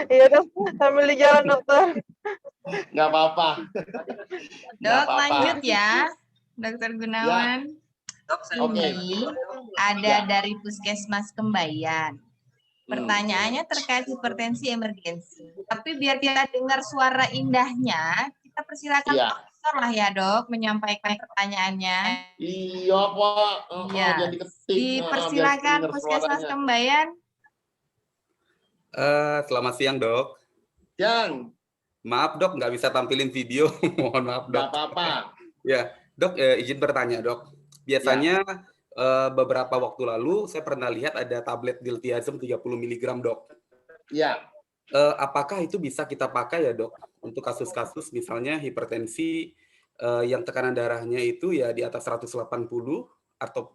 Iya, dok. Sambil di jalan, dokter. Nggak apa-apa. Dok, lanjut ya, Dokter Gunawan. Ya. Dok, saya Ini ada dari Puskesmas Kembayan. Pertanyaannya terkait hipertensi emergensi. Tapi biar kita dengar suara indahnya, kita persilakan Dokter lah ya, Dok, menyampaikan pertanyaannya. Iya, Pak. Iya. Jadi ketik. Dipersilakan Puskesmas Kembayan. Selamat siang, Dok. Siang. Maaf, Dok, nggak bisa tampilin video. Mohon maaf, Dok. Nggak apa-apa. Ya, Dok, izin bertanya, Dok. Biasanya beberapa waktu lalu saya pernah lihat ada tablet diltiazem 30 mg, Dok. Ya. Apakah itu bisa kita pakai ya, Dok, untuk kasus-kasus misalnya hipertensi yang tekanan darahnya itu ya di atas 180 atau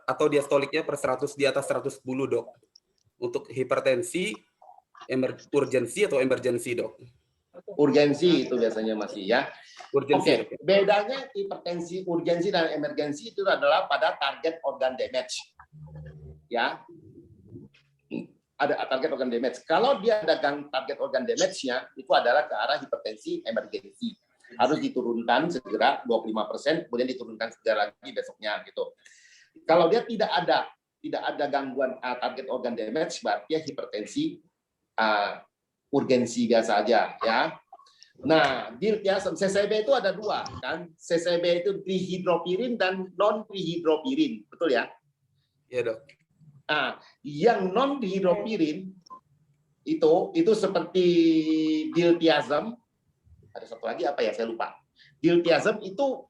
atau diastoliknya per 100 di atas 110, Dok. Untuk hipertensi urgensi atau emergensi, Dok? Urgensi itu biasanya masih ya. Urgensi. Oke, bedanya hipertensi urgensi dan emergensi itu adalah pada target organ damage. Ya. Ada target organ damage. Kalau dia ada target organ damage-nya, itu adalah ke arah hipertensi emergensi. Harus diturunkan segera 25%, kemudian diturunkan segera lagi besoknya gitu. Kalau dia tidak ada gangguan target organ damage, berarti hipertensi urgensi biasa aja ya. Nah, diltiazem CCB itu ada dua kan. CCB itu dihidropirin dan non dihidropirin, betul ya? Iya, Dok. Nah, yang non dihidropirin itu seperti diltiazem. Ada satu lagi apa ya? Saya lupa. Diltiazem itu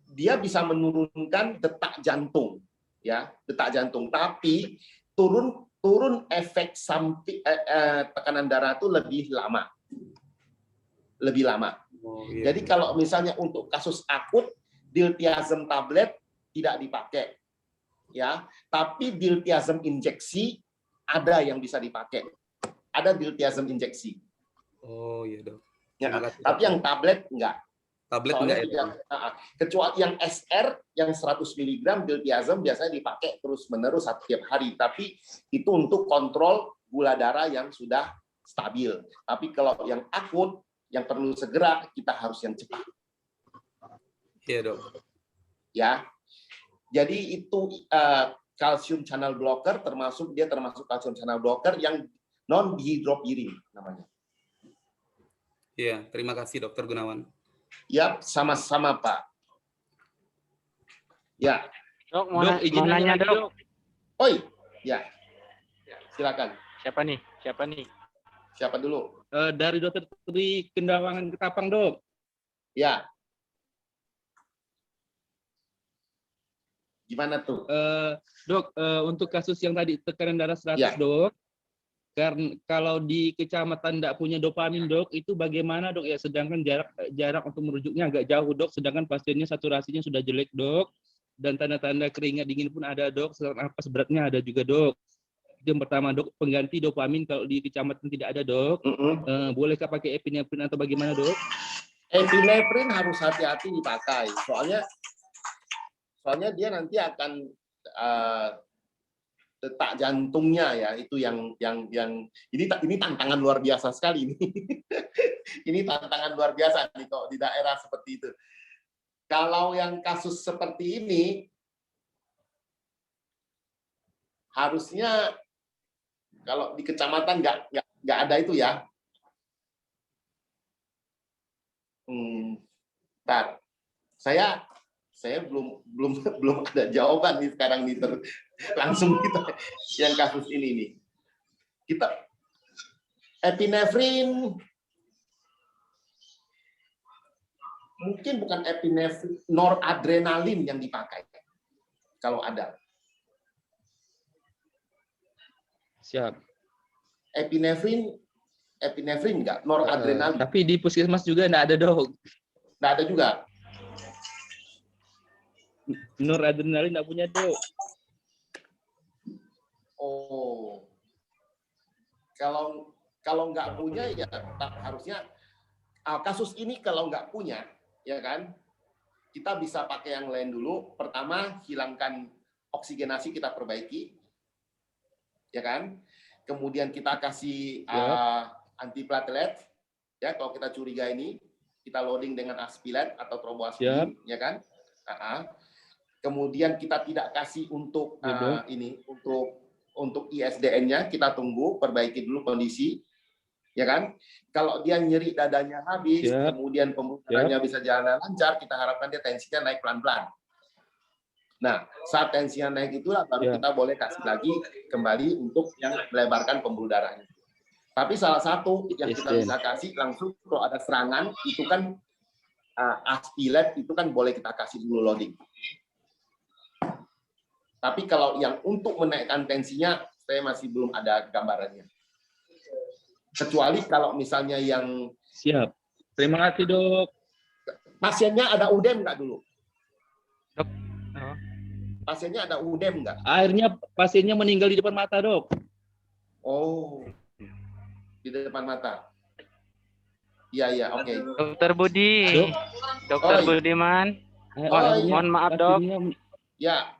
dia bisa menurunkan detak jantung, ya, detak jantung. Tapi turun efek tekanan darah itu lebih lama. Oh, iya. Jadi kalau misalnya untuk kasus akut, diltiazem tablet tidak dipakai. Ya, tapi diltiazem injeksi ada yang bisa dipakai. Ada diltiazem injeksi. Oh iya, Dok. Ya, tapi yang tablet enggak. Tablet Soalnya enggak ya? kecuali yang SR yang 100 mg diltiazem biasanya dipakai terus-menerus setiap hari, tapi itu untuk kontrol gula darah yang sudah stabil. Tapi kalau yang akut yang perlu segera, kita harus yang cepat. Iya, Dok. Ya. Jadi itu calcium channel blocker termasuk calcium channel blocker yang non dihidropirin namanya. Iya, terima kasih Dokter Gunawan. Ya, sama-sama Pak. Ya. Dok, mau nanya, Dok. Oi, ya. Silakan. Siapa nih? Siapa dulu? Dari Dokter Tri Kendawangan Ketapang, Dok. Ya. Gimana tuh? Dok, untuk kasus yang tadi tekanan darah 100, ya. Dok. Karena kalau di kecamatan tidak punya dopamin, Dok, itu bagaimana, Dok? Ya, sedangkan jarak untuk merujuknya agak jauh, Dok. Sedangkan pasiennya saturasinya sudah jelek, Dok. Dan tanda-tanda keringat dingin pun ada, Dok. Sedangkan napas beratnya ada juga, Dok. Itu yang pertama, Dok. Pengganti dopamin kalau di kecamatan tidak ada, Dok. Bolehkah pakai epinefrin atau bagaimana, Dok? Epinefrin harus hati-hati dipakai. Soalnya dia nanti akan detak jantungnya ya, itu yang ini tantangan luar biasa sekali ini. Ini tantangan luar biasa nih kok di daerah seperti itu. Kalau yang kasus seperti ini harusnya kalau di kecamatan nggak ada itu ya. Bentar. Saya belum ada jawaban nih sekarang nih langsung kita yang kasus ini nih. Kita epinefrin mungkin bukan epinefrin, noradrenalin yang dipakai kalau ada. Siap. Epinefrin enggak, noradrenalin. Tapi di puskesmas juga enggak ada, Dok. Enggak ada juga. Noradrenalin enggak punya, Dok. Oh. Kalau nggak punya ya harusnya kasus ini kalau nggak punya ya kan kita bisa pakai yang lain dulu. Pertama hilangkan oksigenasi, kita perbaiki ya kan. Kemudian kita kasih antiplatelet ya kalau kita curiga ini kita loading dengan aspilat atau tromboaspirin ya kan. Kemudian kita tidak kasih untuk ini untuk ISDN-nya, kita tunggu perbaiki dulu kondisi ya kan. Kalau dia nyeri dadanya habis, kemudian pembuluh darahnya bisa jalan lancar, kita harapkan dia tensinya naik pelan-pelan. Nah, saat tensinya naik itulah baru kita boleh kasih lagi kembali untuk yang melebarkan pembuluh darahnya. Tapi salah satu yang kita bisa kasih langsung kalau ada serangan itu kan aspilat itu kan boleh kita kasih dulu loading. Tapi kalau yang untuk menaikkan tensinya, saya masih belum ada gambarannya. Kecuali kalau misalnya yang... Siap. Terima kasih, Dok. Pasiennya ada UDEM nggak dulu? Dok. Pasiennya ada UDEM nggak? Akhirnya pasiennya meninggal di depan mata, Dok. Oh, di depan mata. Iya, oke. Dokter Budi. Dok. Dokter Budiman. Mohon maaf, Dok. Ya.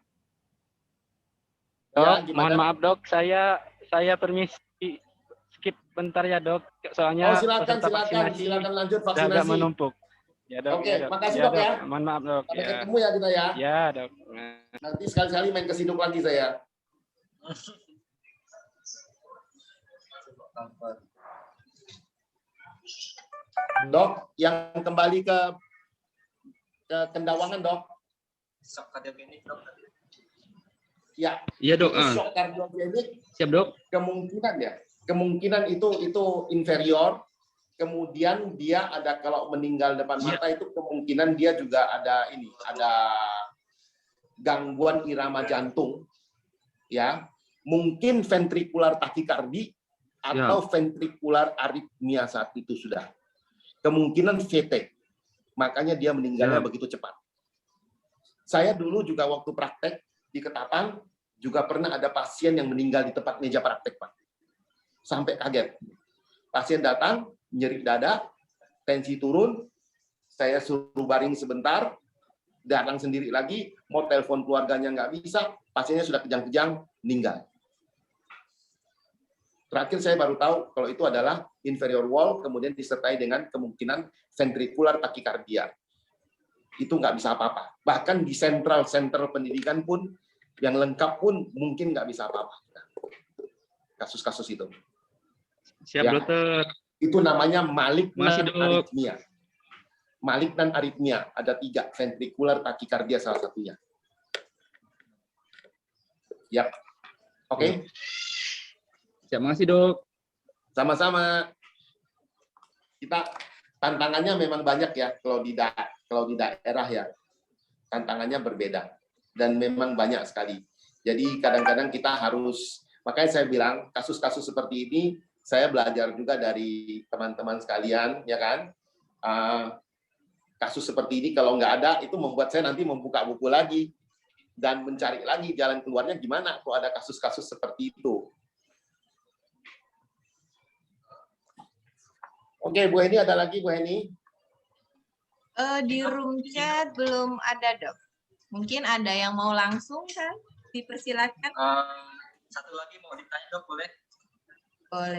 Dok, mohon maaf, Dok. Saya permisi skip bentar ya, Dok. Soalnya silakan lanjut vaksinasi. Agak menumpuk. Ya, Dok. Oke, ya, Dok. makasih, Ya, Dok, ya. Mohon maaf, Dok. Sampai Ya. ketemu ya kita ya. Ya, Dok. Nanti sekali-sekali main ke Siduk lagi saya. Dok, yang kembali ke Kendawangan, Dok. Shock kardiogenik, Dok. Ya. Iya, Dok. Shock kardiogenik. Siap, Dok. Kemungkinan itu inferior. Kemudian dia ada, kalau meninggal depan mata itu kemungkinan dia juga ada gangguan irama jantung, ya, mungkin ventrikular takikardi atau ventrikular aritmia saat itu sudah. Kemungkinan VT, makanya dia meninggalnya begitu cepat. Saya dulu juga waktu praktek di Ketapang juga pernah ada pasien yang meninggal di tempat meja praktek, Pak. Sampai kaget. Pasien datang, nyeri dada, tensi turun, saya suruh baring sebentar, datang sendiri lagi, mau telepon keluarganya nggak bisa, pasiennya sudah kejang-kejang, meninggal. Terakhir saya baru tahu kalau itu adalah inferior wall, kemudian disertai dengan kemungkinan ventricular tachycardia. Itu nggak bisa apa-apa. Bahkan di sentral pendidikan pun, yang lengkap pun mungkin nggak bisa apa-apa. Kasus-kasus itu. Siap, ya. Dokter. Itu namanya malignan Dok. aritmia. Malignan aritmia ada 3, ventricular tachycardia salah satunya. Ya, oke. Siap, makasih, Dok. Sama-sama. Kita tantangannya memang banyak ya kalau di daerah ya. Tantangannya berbeda dan memang banyak sekali. Jadi kadang-kadang kita harus, makanya saya bilang kasus-kasus seperti ini saya belajar juga dari teman-teman sekalian, ya kan? Kasus seperti ini kalau nggak ada, itu membuat saya nanti membuka buku lagi dan mencari lagi jalan keluarnya gimana kalau ada kasus-kasus seperti itu. Oke, Bu Heni, ada lagi, Bu Heni? Di room chat belum ada, Dok. Mungkin ada yang mau langsung, kan? Dipersilakan. Satu lagi mau ditanya, Dok, boleh?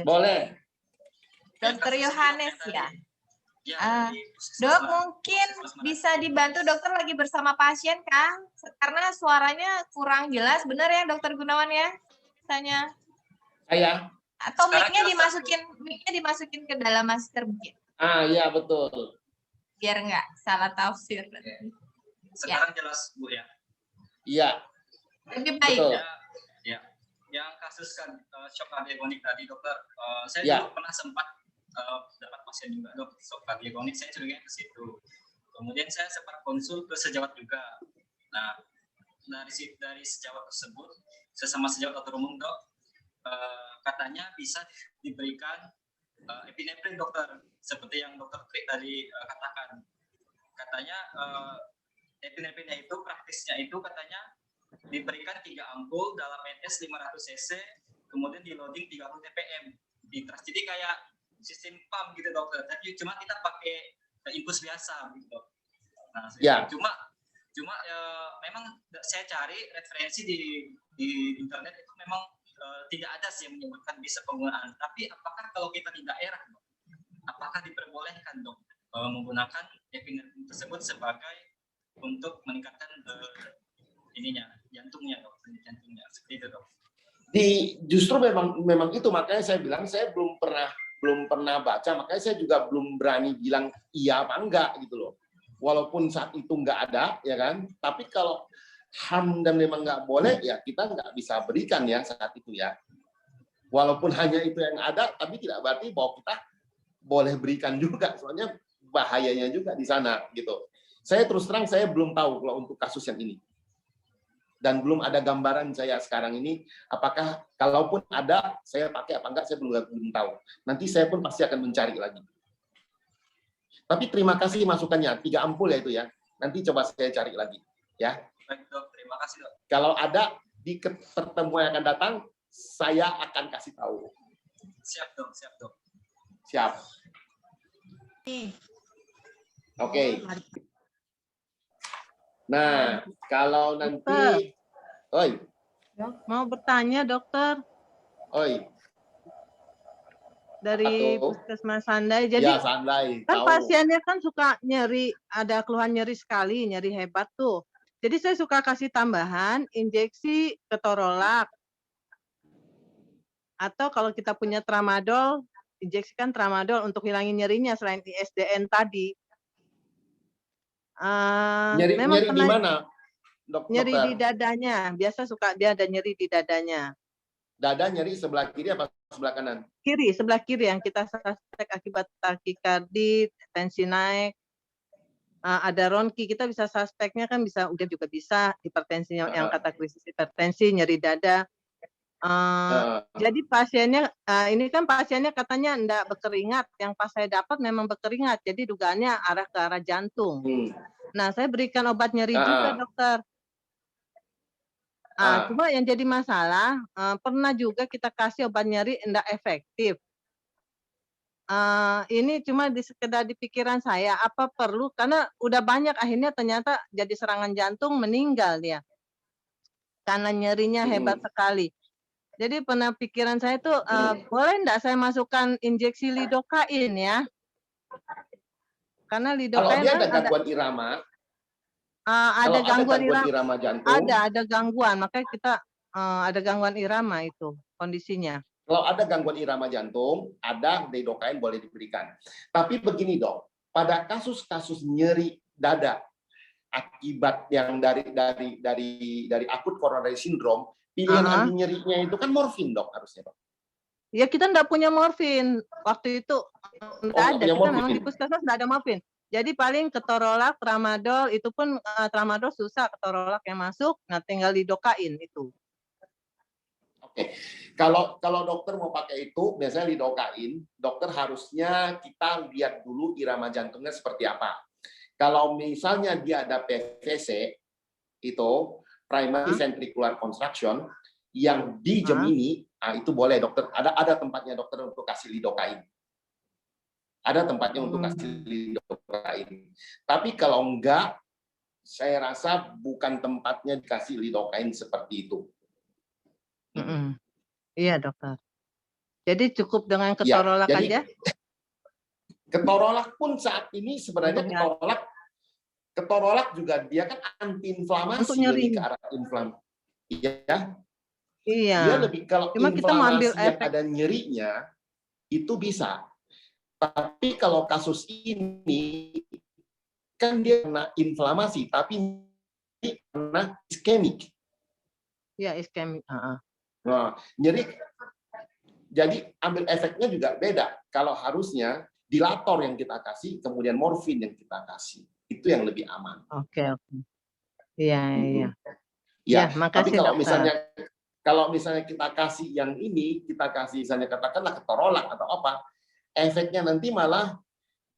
Boleh. Dokter Yohanes ya. Dok, mungkin bisa dibantu dokter lagi bersama pasien kan? Karena suaranya kurang jelas, benar ya Dokter Gunawan ya? Tanya. Saya. Atau mic-nya dimasukin ke dalam masker mungkin. Iya betul. Biar nggak salah tafsir. Sekarang jelas Bu ya. Iya. Lebih baik. Betul. Ya. Yang kasus shock kardiogenik tadi dokter, saya dulu pernah sempat dapat pasien juga dok shock kardiogenik, saya curiga ke situ. Kemudian saya sempat konsul ke sejawat juga. Nah dari sejawat tersebut, sesama sejawat dokter umum dok, katanya bisa diberikan epinefrin dokter, seperti yang dokter Tri tadi katakan. Katanya epinefrinnya itu praktisnya itu katanya diberikan 3 ampul dalam NS 500 cc, kemudian di loading 30 TPM di trust. Jadi kayak sistem pump gitu dokter, tapi cuma kita pakai infus biasa gitu. Nah, cuma memang saya cari referensi di internet itu memang tidak ada sih yang menyebutkan bisa penggunaan. Tapi apakah kalau kita di daerah, dok, apakah diperbolehkan dok menggunakan epinefrin tersebut sebagai untuk meningkatkan jantungnya dok, jantungnya seperti itu dok. Justru memang itu, makanya saya bilang saya belum pernah baca, makanya saya juga belum berani bilang iya apa enggak gitu loh. Walaupun saat itu enggak ada, ya kan. Tapi kalau HAM dan memang nggak boleh, ya kita nggak bisa berikan ya saat itu ya. Walaupun hanya itu yang ada, tapi tidak berarti bahwa kita boleh berikan juga. Soalnya bahayanya juga di sana gitu. Saya terus terang saya belum tahu kalau untuk kasus yang ini. dan belum ada gambaran saya sekarang ini apakah kalaupun ada saya pakai apa enggak, saya belum tahu. Nanti saya pun pasti akan mencari lagi. Tapi terima kasih masukannya, 3 ampul ya itu ya. Nanti coba saya cari lagi ya. Baik dok, terima kasih dok. Kalau ada di pertemuan yang akan datang, saya akan kasih tahu. Siap dok, siap dok. Siap. Oke. Nah, kalau nanti, oi, Mau bertanya dokter oi, dari Atau- Puskesmas Sandai. Jadi ya Sandai, kan tahu. pasiennya kan suka nyeri, ada keluhan nyeri sekali, nyeri hebat tuh. Jadi saya suka kasih tambahan injeksi ketorolak. Atau kalau kita punya tramadol, injeksikan tramadol untuk hilangin nyerinya selain ISDN tadi. Nyeri Memang di pernah mana, nyeri dokter? di dadanya. Biasa suka dia ada nyeri di dadanya. Dada nyeri sebelah kiri apa sebelah kanan? Kiri, sebelah kiri yang kita suspek akibat takikardi, tensi naik. Ada ronki, kita bisa suspeknya kan bisa, udah juga bisa hipertensi yang kata krisis hipertensi, nyeri dada. Jadi pasiennya, ini kan pasiennya katanya enggak berkeringat, yang pas saya dapat memang berkeringat, jadi dugaannya arah ke arah jantung. Nah, saya berikan obat nyeri juga dokter. Cuma yang jadi masalah, pernah juga kita kasih obat nyeri enggak efektif. Ini cuma sekedar di pikiran saya, apa perlu, karena udah banyak akhirnya ternyata jadi serangan jantung meninggal dia. Karena nyerinya hebat sekali. Jadi pernah pikiran saya tuh, boleh enggak saya masukkan injeksi lidokain ya? Karena Kalau lidokain dia kan ada gangguan irama, ada gangguan irama jantung, ada gangguan, makanya kita ada gangguan irama itu kondisinya. kalau ada gangguan irama jantung, ada lidokain boleh diberikan. Tapi begini dok, pada kasus-kasus nyeri dada akibat yang dari akut coronary syndrome, pilihan anti nyerinya itu kan morfin dok harusnya dok. Ya kita enggak punya morfin waktu itu, enggak ada. Kita morfin. memang di puskesmas enggak ada morfin. Jadi paling ketorolak, tramadol, itu pun tramadol susah, ketorolak yang masuk, nah tinggal lidokain itu. Oke, kalau dokter mau pakai itu, biasanya lidokain, dokter harusnya kita lihat dulu irama jantungnya seperti apa. Kalau misalnya dia ada PVC, itu primary ventricular contraction yang di Gemini, itu boleh dokter. Ada tempatnya dokter untuk kasih lidokain. Ada tempatnya untuk kasih lidokain. Tapi kalau enggak, saya rasa bukan tempatnya dikasih lidokain seperti itu. Iya dokter. Jadi cukup dengan ketorolak aja? Ketorolak pun saat ini sebenarnya ketorolak juga dia kan anti-inflamasi, lebih ke arah inflamasi. Iya. Dia lebih kalau cuma kita mau ambil yang ada nyerinya itu bisa. Tapi kalau kasus ini kan dia kena inflamasi, tapi kena iskemik. Iya, iskemik. Nah, nyeri. Jadi ambil efeknya juga beda. Kalau harusnya dilator yang kita kasih, kemudian morfin yang kita kasih. Itu yang lebih aman. Oke. Iya. Ya, makasih, tapi dokter. kalau misalnya kita kasih yang ini, kita kasih misalnya katakanlah ketorolak atau apa, efeknya nanti malah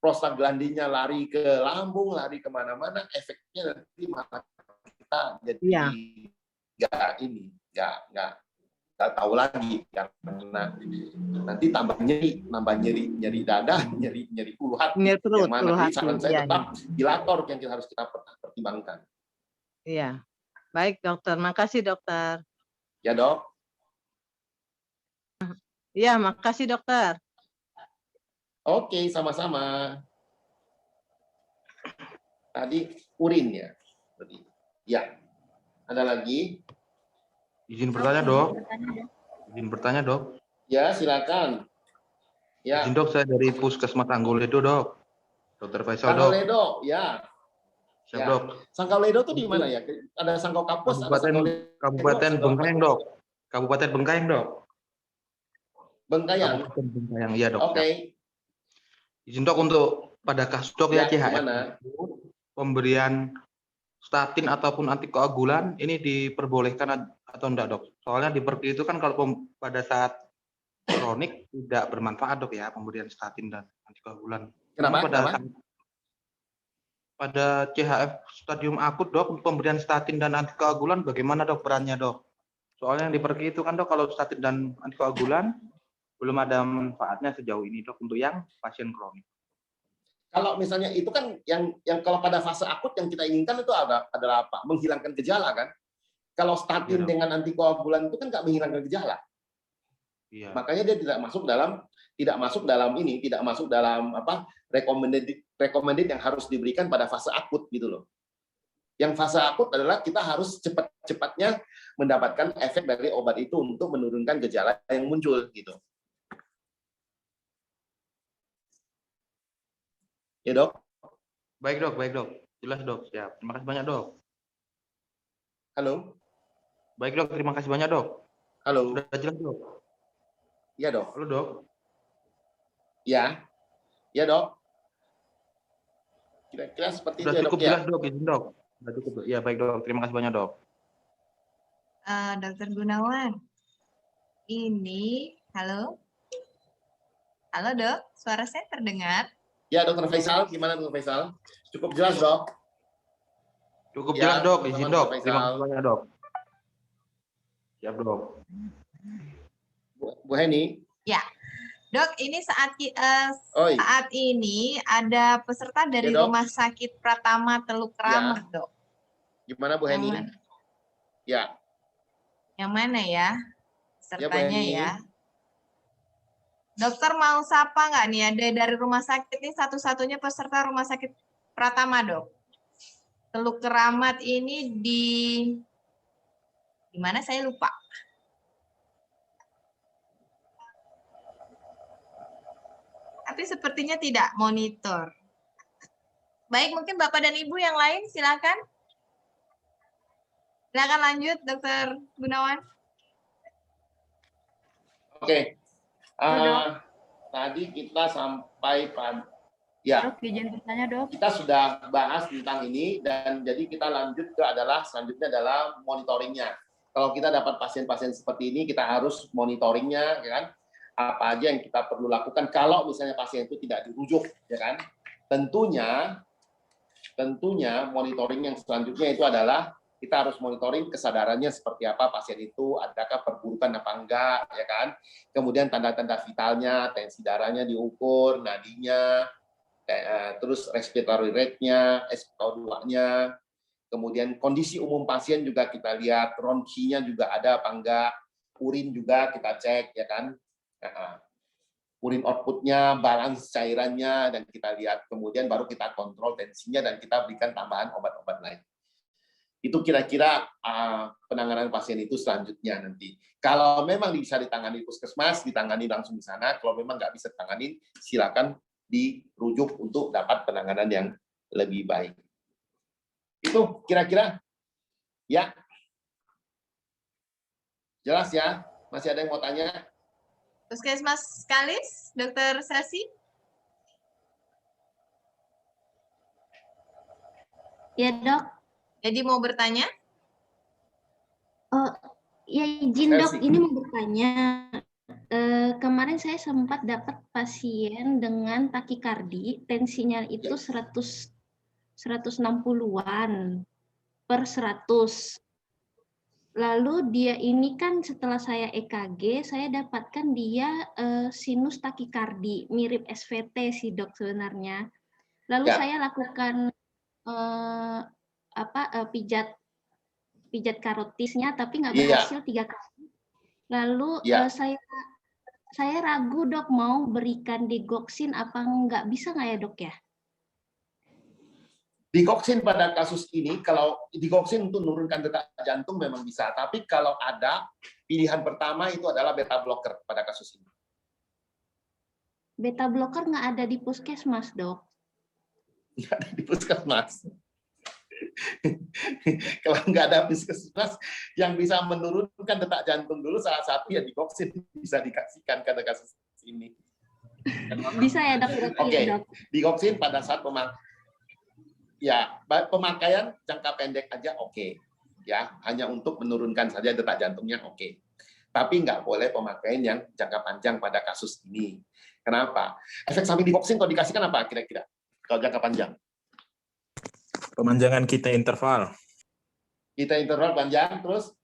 prostaglandinnya lari ke lambung, lari kemana-mana, efeknya nanti malah kita jadi nggak tahu lagi karena nanti tambah nyeri dada, nyeri ulu hati, nyeri perut, yang mana saran saya tetap dilator yang harus kita pertimbangkan. Iya, baik dokter, makasih dokter. Ya dok. Iya, makasih dokter. Oke, sama-sama. Tadi urin ya. Ya. Ada lagi? Izin bertanya, Dok. Izin bertanya, Dok. Ya, silakan. Ya. Izin, Dok, saya dari Puskesmas Sanggoledo, Dok. Dokter Faisal, Dok. Sanggoledo, ya. Siap, Dok. Sanggoledo itu di mana ya? Ada Sangko Kapus, Kabupaten Bengkayang, Dok. Kabupaten Bengkayang, Dok. Bengkayang. Kabupaten Bengkayang, iya, Dok. Oke. Izin, Dok, untuk pada kasus Dok ya, CHF gimana? pemberian statin ataupun antikoagulan ini diperbolehkan atau enggak, Dok? Soalnya di Perki itu kan kalau pada saat kronik tidak bermanfaat, Dok, ya, pemberian statin dan antikoagulan. Kenapa? Pada CHF stadium akut, Dok, pemberian statin dan antikoagulan bagaimana, Dok, perannya, Dok? Soalnya yang di Perki itu kan, Dok, kalau statin dan antikoagulan belum ada manfaatnya sejauh ini, Dok, untuk yang pasien kronik. Kalau misalnya itu kan yang kalau pada fase akut yang kita inginkan itu adalah apa? Menghilangkan gejala kan? Kalau statin dengan antikoagulan itu kan nggak menghilangkan gejala. Iya. Makanya dia tidak masuk dalam apa recommended yang harus diberikan pada fase akut gitu loh. Yang fase akut adalah kita harus cepat-cepatnya mendapatkan efek dari obat itu untuk menurunkan gejala yang muncul gitu. Ya, Dok? Baik, Dok. Jelas, Dok. Siap. Terima kasih banyak, Dok. Halo? Baik, Dok. Terima kasih banyak, Dok. Halo? Sudah jelas, Dok. Iya, Dok. Halo, Dok. Ya. Ya, Dok. Kira-kira seperti Sudah itu ya, cukup Dok, jelas, Dok. Izin, Dok. Sudah cukup, Dok. Ya, baik, Dok. Terima kasih banyak, Dok. Dokter Gunawan. Ini, halo? Halo, Dok. Suara saya terdengar? Ya, Dokter Faisal, gimana Dokter Faisal? Cukup jelas, Dok? Cukup Ya, jelas, Dok. sama-sama, Izin, Dok. Dokter Terima Faisal. kasih banyak, Dok. Siap, Dok. Bu Heni? Ya. Dok, ini saat Oi. saat ini ada peserta dari Ya, Dok. Rumah Sakit Pratama Teluk Kramat, Dok. Gimana Bu Heni? Yang mana? Ya. Yang mana ya? Pesertanya Heni. ya. Dokter mau sapa nggak nih? Ada dari rumah sakit ini satu-satunya peserta Rumah Sakit Pratama, Dok. Teluk Kramat ini di mana saya lupa. Tapi sepertinya tidak monitor. Baik, mungkin Bapak dan Ibu yang lain silakan. Silakan lanjut, Dokter Gunawan. Oke. Tadi kita sampai pada Dok, izin bertanya, Dok. kita sudah bahas tentang ini dan jadi kita lanjut ke selanjutnya adalah monitoringnya. Kalau kita dapat pasien-pasien seperti ini, kita harus monitoringnya, ya kan? Apa aja yang kita perlu lakukan kalau misalnya pasien itu tidak dirujuk, ya kan? Tentunya monitoring yang selanjutnya itu adalah kita harus monitoring kesadarannya seperti apa pasien itu, adakah perburukan apa enggak, ya kan? Kemudian tanda-tanda vitalnya, tensi darahnya diukur, nadinya, terus respiratory rate-nya, SpO2-nya, kemudian kondisi umum pasien juga kita lihat, ronkinya juga ada apa enggak, urin juga kita cek, ya kan? Urin output-nya, balance cairannya, dan kita lihat, kemudian baru kita kontrol tensinya dan kita berikan tambahan obat-obat lain. Itu kira-kira penanganan pasien itu selanjutnya nanti. Kalau memang bisa ditangani puskesmas, ditangani langsung di sana. Kalau memang nggak bisa ditangani, silakan dirujuk untuk dapat penanganan yang lebih baik. Itu kira-kira. Ya. Jelas ya? Masih ada yang mau tanya? Puskesmas Kalis, Dokter Sasi. Ya, Dok. Jadi mau bertanya? Ya izin, Dok. Ini mau bertanya. Kemarin saya sempat dapat pasien dengan takikardi, tensinya itu 160-an per 100. Lalu dia ini kan setelah saya EKG, saya dapatkan dia sinus takikardi, mirip SVT sih, Dok, sebenarnya. Lalu saya lakukan pijat karotisnya, tapi nggak berhasil 3 kali. Lalu saya ragu, Dok, mau berikan digoxin apa nggak bisa nggak ya, Dok ya? Digoxin pada kasus ini, kalau digoxin untuk menurunkan detak jantung memang bisa, tapi kalau ada pilihan pertama itu adalah beta blocker pada kasus ini. Beta blocker nggak ada di puskesmas, Dok. Nggak ada di puskesmas. Kalau nggak ada puskesmas yang bisa menurunkan detak jantung dulu, salah satu ya digoxin bisa dikasihkan pada kasus ini. Bisa ya, Dok? Oke, digoxin pada saat Ya, pemakaian jangka pendek aja oke. Ya, hanya untuk menurunkan saja detak jantungnya oke. Tapi nggak boleh pemakaian yang jangka panjang pada kasus ini. Kenapa? Efek samping divoxin kalau dikasihkan apa kira-kira? Kalau jangka panjang? Pemanjangan kita interval. Kita interval panjang, terus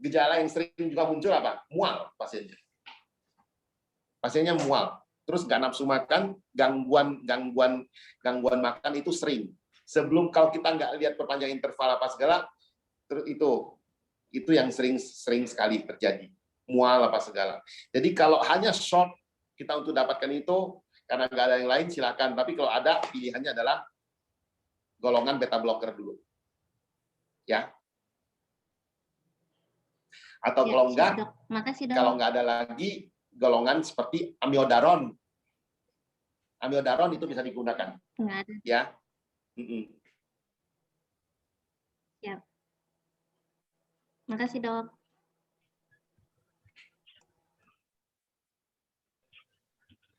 gejala yang sering juga muncul apa? Mual pasiennya. Pasiennya mual. Terus nggak nafsu makan, gangguan makan itu sering. Sebelum kalau kita nggak lihat perpanjang interval apa segala, terus itu yang sering sekali terjadi, mual apa segala. Jadi kalau hanya short kita untuk dapatkan itu karena nggak ada yang lain silakan. Tapi kalau ada pilihannya adalah golongan beta blocker dulu, ya. Atau Ya, kalau enggak, Dok. Makasih, Dok. kalau nggak ada lagi golongan seperti amiodaron. Amiodaron itu bisa digunakan. Nggak ada. Ya. Ya. Makasih, Dok.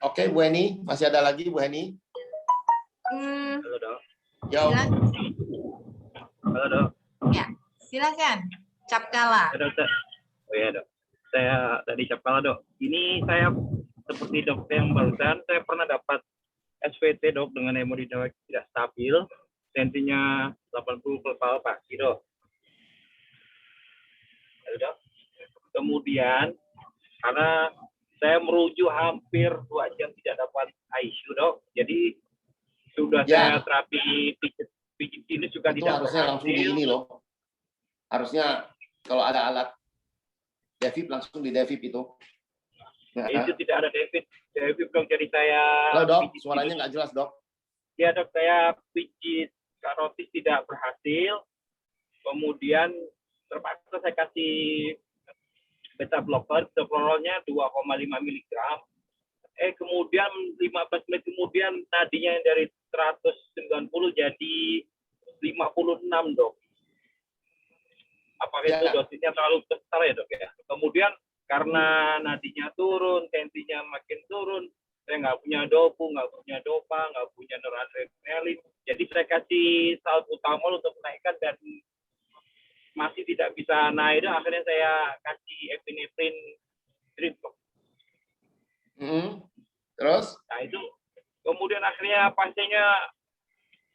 Oke, Bu Heni, masih ada lagi Bu Heni? Halo, Dok. Yo. Halo, Dok. Ya, silakan. Cap kala. Oh ya, Dok. Saya tadi cap kala, Dok. Ini saya seperti dokter yang barusan, saya pernah dapat SVT, Dok, dengan hemodinamik tidak stabil. Tensinya 80 per pagi, Dok. Halo, Dok. Kemudian, karena saya merujuk hampir 2 jam tidak dapat ICU, Dok. Jadi, sudah saya terapi pijit ini juga itu tidak harusnya langsung di ini loh. Harusnya kalau ada alat devip langsung di devip itu. Itu tidak ada devip dong, jadi saya. Halo Dok, suaranya nggak jelas Dok. Ya Dok, saya pijit karotis tidak berhasil. Kemudian terpaksa saya kasih beta blocker, doplerolnya 2,5 mg. Kemudian 15 menit kemudian nadinya dari 190 jadi 56 Dok. Apakah itu dosisnya terlalu besar ya Dok ya? Kemudian karena nadinya turun, tensinya makin turun, saya nggak punya dopu, nggak punya dopa, nggak punya noradrenalin. Jadi saya kasih salbutamol untuk menaikkan dan masih tidak bisa naik. Dan akhirnya saya kasih epinefrin drip. Terus? Nah itu kemudian akhirnya pasiennya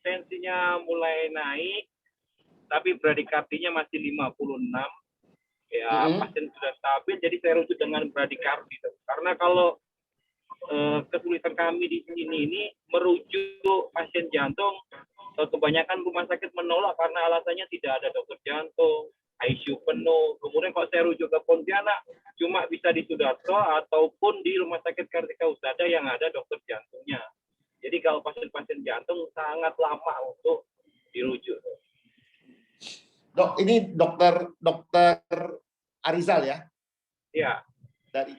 tensinya mulai naik, tapi bradikardinya masih 56. Ya, pasien sudah stabil, jadi saya rujuk dengan bradikardi. Karena kalau kesulitan kami di sini ini merujuk pasien jantung, kebanyakan rumah sakit menolak karena alasannya tidak ada dokter jantung, ICU penuh. Kemudian kalau saya rujuk ke Pontianak, cuma bisa di Sudarso ataupun di Rumah Sakit Kartika Husada yang ada dokter jantungnya. Jadi kalau pasien-pasien jantung sangat lama untuk dirujuk. Dok, ini dokter Arizal ya? Iya.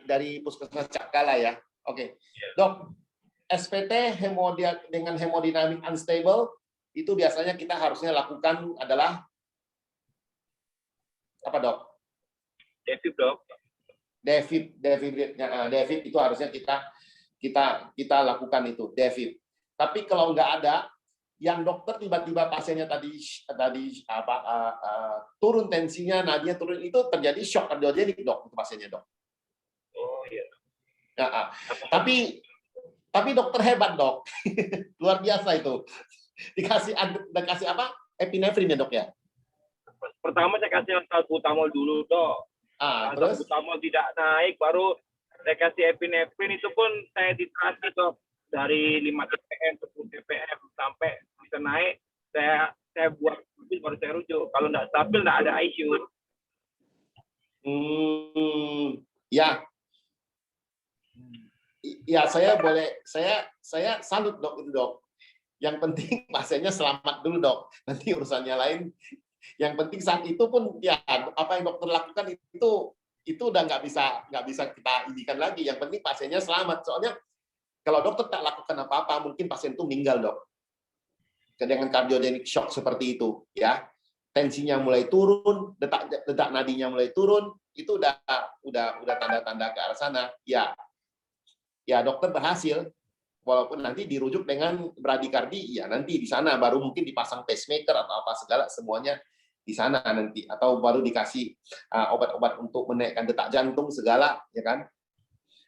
Dari Puskesmas Cakala ya. Oke. Dok, SPT dengan hemodinamik unstable itu biasanya kita harusnya lakukan adalah apa Dok? Devip Dok. Devip itu harusnya kita lakukan itu devip. Tapi kalau nggak ada, yang dokter tiba-tiba pasiennya tadi turun tensinya, nadinya turun, itu terjadi shock kardiogenik Dok untuk pasiennya Dok. Oh iya. Tapi dokter hebat Dok, luar biasa itu. Dikasih apa? Epinefrin ya Dok ya. Pertama saya kasih salbutamol dulu Dok. Terus salbutamol tidak naik, baru saya kasih epinefrin, itu pun saya diterasi Dok. Dari 5 ppm, 10 ppm sampai bisa naik, saya buat stabil baru saya rujuk. Kalau nggak stabil nggak ada ICU. Ya saya salut Dok itu Dok. Yang penting pasiennya selamat dulu Dok. Nanti urusannya lain. Yang penting saat itu pun ya apa yang dokter lakukan itu udah nggak bisa kita indikan lagi. Yang penting pasiennya selamat. Soalnya kalau dokter tak lakukan apa-apa, mungkin pasien itu meninggal Dok. Dengan cardiogenic shock seperti itu, ya. Tensinya mulai turun, detak nadinya mulai turun, itu udah tanda-tanda ke arah sana. Ya dokter berhasil, walaupun nanti dirujuk dengan bradikardi, ya nanti di sana baru mungkin dipasang pacemaker atau apa segala semuanya di sana nanti, atau baru dikasih obat-obat untuk menaikkan detak jantung segala, ya kan?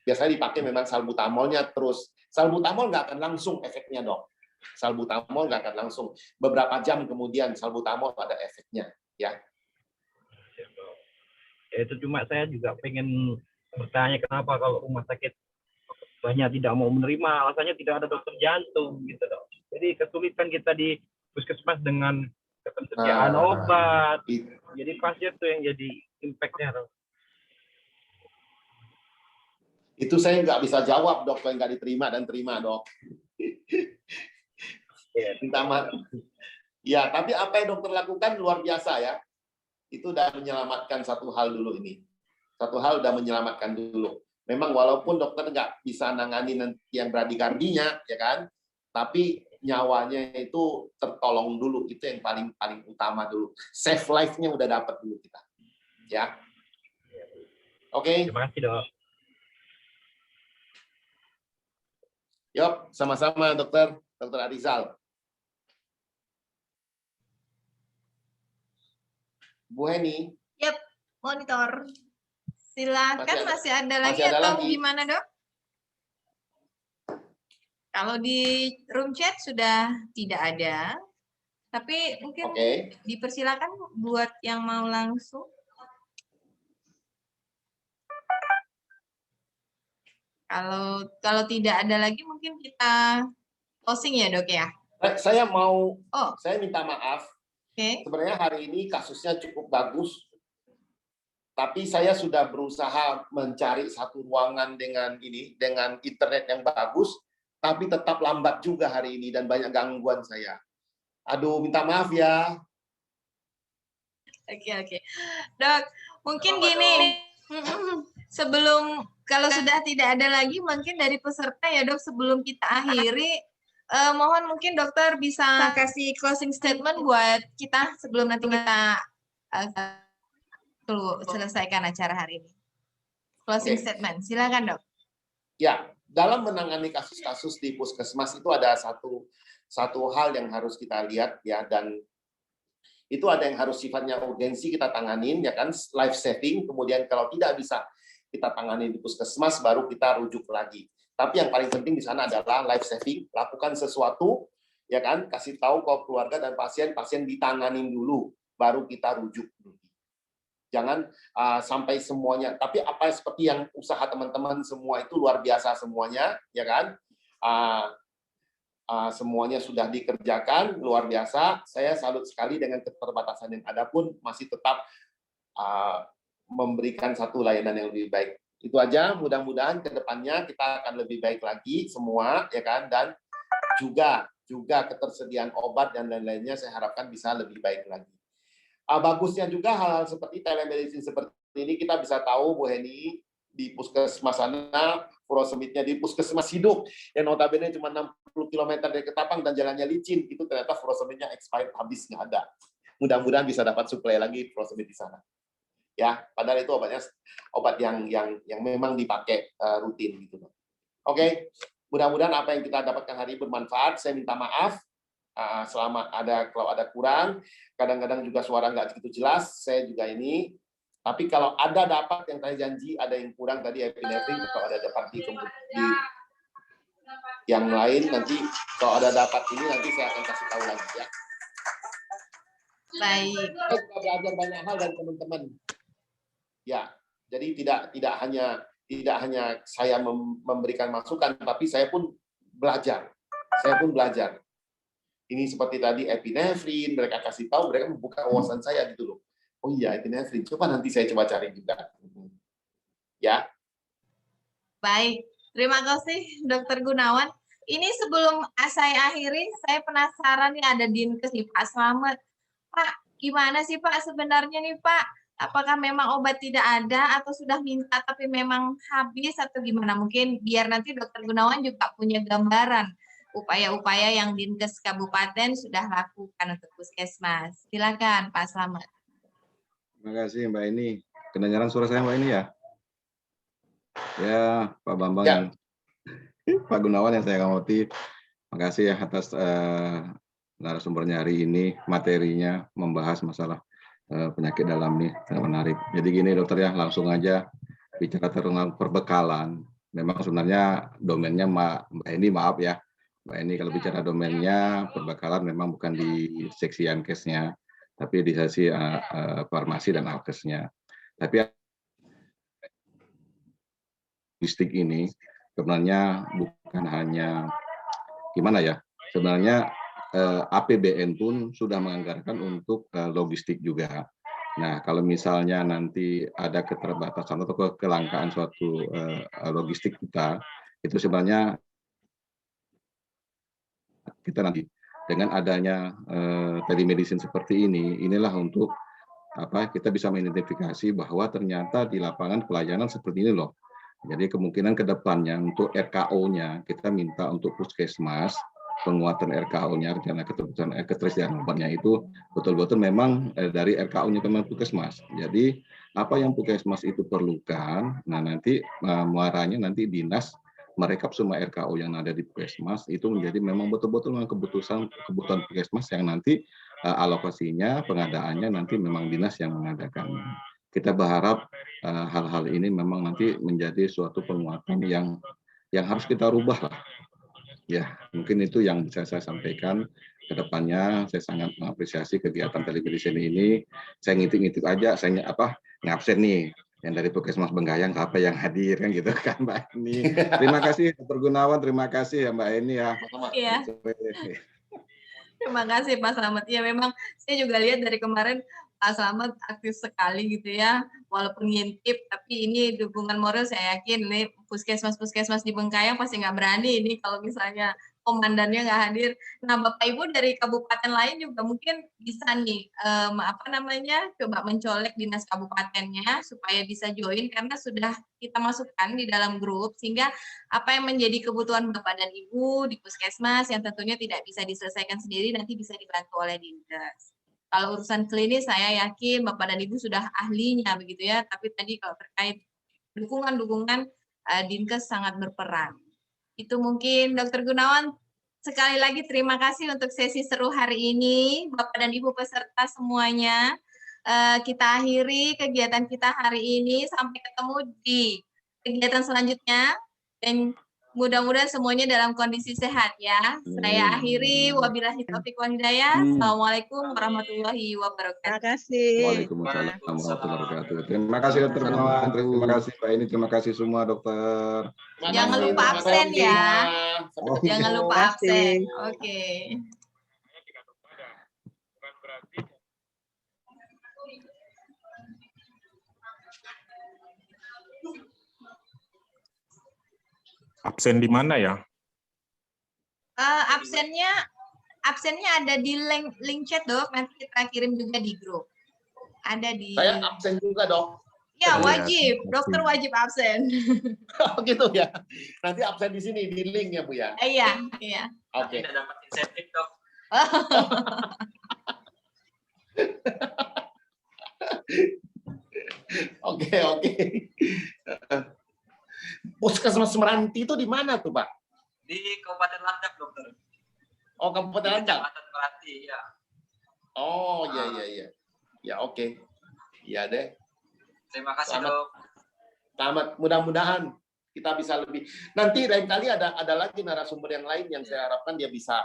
Biasanya dipakai memang salbutamolnya terus. Salbutamol nggak akan langsung efeknya, Dok. Salbutamol nggak akan langsung. Beberapa jam kemudian salbutamol ada efeknya, ya. Itu cuma saya juga pengen bertanya kenapa kalau rumah sakit banyak tidak mau menerima, alasannya tidak ada dokter jantung gitu, Dok. Jadi kesulitan kita di puskesmas dengan ketersediaan obat. Jadi pasien tuh yang jadi impact-nya, Dok. Itu saya nggak bisa jawab, Dok, kalau nggak diterima dan terima, Dok. Minta maaf. Ya, tapi apa yang dokter lakukan luar biasa ya. Itu udah menyelamatkan satu hal dulu ini. Satu hal udah menyelamatkan dulu. Memang walaupun dokter nggak bisa nangani nanti yang bradikardinya, ya kan, tapi nyawanya itu tertolong dulu. Itu yang paling utama dulu. Save life-nya udah dapat dulu kita. Ya. Oke. Terima kasih, Dok. Yuk, sama-sama Dr. Arizal. Bu Heni. Yep, monitor. Silakan, masih ada lagi masih ada atau lagi. gimana, Dok? Kalau di room chat sudah tidak ada, tapi mungkin dipersilakan buat yang mau langsung. Kalau tidak ada lagi mungkin kita closing ya, Dok ya. Saya saya minta maaf. Sebenarnya hari ini kasusnya cukup bagus, tapi saya sudah berusaha mencari satu ruangan dengan internet yang bagus, tapi tetap lambat juga hari ini dan banyak gangguan saya. Aduh, minta maaf ya. Oke. Dok, mungkin gini, sebelum kalau sudah tidak ada lagi, mungkin dari peserta ya, Dok, sebelum kita akhiri, mohon mungkin dokter bisa kasih closing statement buat kita sebelum nanti kita selesaikan acara hari ini. Closing statement, silakan, Dok. Ya, dalam menangani kasus-kasus di puskesmas itu ada satu hal yang harus kita lihat ya, dan itu ada yang harus sifatnya urgensi kita tanganin ya kan, life saving. Kemudian kalau tidak bisa kita tangani di puskesmas, baru kita rujuk lagi. Tapi yang paling penting di sana adalah life saving, lakukan sesuatu, ya kan, kasih tahu ke keluarga dan pasien ditanganin dulu, baru kita rujuk. Jangan sampai semuanya. Tapi apa seperti yang usaha teman-teman semua itu luar biasa semuanya, ya kan? Semuanya sudah dikerjakan, luar biasa. Saya salut sekali dengan keterbatasan yang ada pun masih tetap memberikan satu layanan yang lebih baik. Itu aja, mudah-mudahan ke depannya kita akan lebih baik lagi semua, ya kan, dan juga ketersediaan obat dan lain-lainnya saya harapkan bisa lebih baik lagi. Bagusnya juga hal-hal seperti telemedicine seperti ini kita bisa tahu, Bu Heni, di puskesmas sana, furosemitnya di puskesmas hidup, yang notabene cuma 60 km dari Ketapang dan jalannya licin, itu ternyata furosemitnya expired, habis, nggak ada. Mudah-mudahan bisa dapat suplai lagi furosemit di sana. Ya, padahal itu obat yang memang dipakai rutin gitu. Oke, mudah-mudahan apa yang kita dapatkan hari ini bermanfaat. Saya minta maaf kalau ada kurang, kadang-kadang juga suara nggak begitu jelas. Saya juga ini. Tapi kalau ada dapat yang saya janji, ada yang kurang tadi epinefrin, kalau ada dapat di yang lain nanti kalau ada dapat ini nanti saya akan kasih tahu lagi ya. Baik. Saya juga belajar banyak hal dari teman-teman. Ya, jadi tidak hanya saya memberikan masukan, tapi saya pun belajar. Ini seperti tadi epinefrin, mereka kasih tahu, mereka membuka wawasan saya gitu loh. Oh iya, epinefrin. Coba nanti saya coba cari juga. Ya. Baik, terima kasih Dr. Gunawan. Ini sebelum saya akhiri, saya penasaran nih, ada Dinkes nih, Pak Slamet. Pak, gimana sih Pak sebenarnya nih Pak? Apakah memang obat tidak ada atau sudah minta tapi memang habis atau gimana? Mungkin biar nanti Dr. Gunawan juga punya gambaran upaya-upaya yang Dinkes Kabupaten sudah lakukan untuk puskesmas. Silakan Pak Slamet. Terima kasih Mbak Ini. Kedengaran suara saya Mbak Ini ya? Ya, Pak Bambang. Ya. Pak Gunawan yang saya hormati, makasih ya atas narasumbernya hari ini, materinya membahas masalah penyakit dalam nih, sangat menarik. Jadi gini dokter ya, langsung aja bicara tentang perbekalan. Memang sebenarnya domainnya Mbak Eni, maaf ya, Mbak Eni kalau bicara domainnya perbekalan memang bukan di seksi Yankesnya, tapi di sesi farmasi dan alkesnya. Tapi logistik ini sebenarnya bukan hanya gimana ya, sebenarnya APBN pun sudah menganggarkan untuk logistik juga. Nah, kalau misalnya nanti ada keterbatasan atau kelangkaan suatu logistik kita, itu sebenarnya kita nanti dengan adanya telemedicine seperti ini, inilah untuk kita bisa mengidentifikasi bahwa ternyata di lapangan pelayanan seperti ini loh. Jadi kemungkinan ke depannya untuk RKO-nya kita minta untuk puskesmas penguatan RKO-nya, rencana ketersediaan obatnya itu betul-betul memang dari RKO-nya teman puskesmas. Jadi apa yang puskesmas itu perlukan, nah nanti muaranya nanti dinas merekap semua RKO yang ada di puskesmas itu menjadi memang betul-betul kebutuhan puskesmas yang nanti alokasinya, pengadaannya nanti memang dinas yang mengadakan. Kita berharap hal-hal ini memang nanti menjadi suatu penguatan yang harus kita rubah lah. Ya, mungkin itu yang bisa saya sampaikan ke depannya. Saya sangat mengapresiasi kegiatan telemedicine ini. Saya ngintip-ngintip aja, saya ngabsen nih yang dari Puskesmas Benggayang siapa yang hadir kan gitu kan Mbak Eni. Terima kasih Dr. Gunawan, terima kasih ya Mbak Eni ya. Iya. Terima kasih Pak Slamet. Ya memang saya juga lihat dari kemarin Pak Slamet aktif sekali gitu ya, walaupun ngintip, tapi ini dukungan moral saya yakin nih puskesmas di Bengkayang pasti nggak berani ini kalau misalnya komandannya nggak hadir. Nah Bapak Ibu dari kabupaten lain juga mungkin bisa nih, coba mencolek dinas kabupatennya supaya bisa join karena sudah kita masukkan di dalam grup sehingga apa yang menjadi kebutuhan Bapak dan Ibu di puskesmas yang tentunya tidak bisa diselesaikan sendiri nanti bisa dibantu oleh Dinkes. Kalau urusan klinis saya yakin Bapak dan Ibu sudah ahlinya begitu ya, tapi tadi kalau terkait dukungan Dinkes sangat berperan. Itu mungkin Dr. Gunawan, sekali lagi terima kasih untuk sesi seru hari ini, Bapak dan Ibu peserta semuanya. Kita akhiri kegiatan kita hari ini, sampai ketemu di kegiatan selanjutnya, dan mudah-mudahan semuanya dalam kondisi sehat ya. Saya akhiri, wabillahi taufiq wal hidayah. Assalamualaikum warahmatullahi wabarakatuh. Terima kasih. Waalaikumsalam warahmatullahi wabarakatuh. Terima kasih Dr. Gunawan, terima kasih Pak Ini, terima kasih semua dokter. Jangan lupa absen ya. Jangan lupa absen. Oke. Absen di mana ya? Absennya ada di link chat dok. Nanti kita kirim juga di grup. Ada di. Saya absen juga dok. Ya wajib, dokter wajib absen. Oh gitu ya. Nanti absen di sini di link ya Bu ya. Iya. Oke. Tidak dapat insentif dok. Oke. Puskesmas Meranti itu di mana tuh Pak? Di Kabupaten Landak dokter. Oh Kabupaten Landak. Kecamatan Meranti ya. Oh iya. Ya oke. Iya deh. Terima kasih dok. Selamat. Mudah-mudahan kita bisa lebih. Nanti lain kali ada lagi narasumber yang lain yang saya harapkan dia bisa.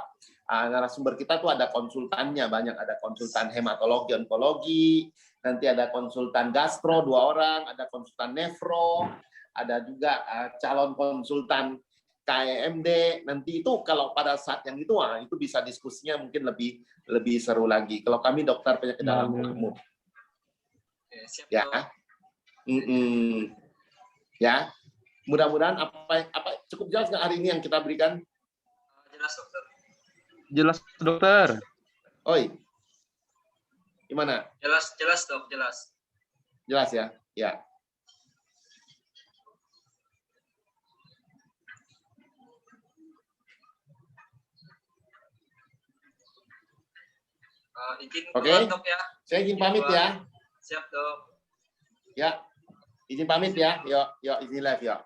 Narasumber kita tuh ada konsultannya banyak. Ada konsultan hematologi, onkologi. Nanti ada konsultan gastro 2 orang. Ada konsultan nefro. Ada juga calon konsultan KEMD. Nanti itu kalau pada saat yang itu bisa diskusinya mungkin lebih seru lagi. Kalau kami dokter penyakit dalam umum. Ya. Ya. Mudah-mudahan apa cukup jelas nggak hari ini yang kita berikan? Jelas dokter. Jelas dokter. Oi. Gimana? Jelas dok, jelas. Jelas ya? Ya. Oke. Ya. Saya izin pamit ya. Siap dok. Ya. Izin pamit ya. Yuk izin live ya.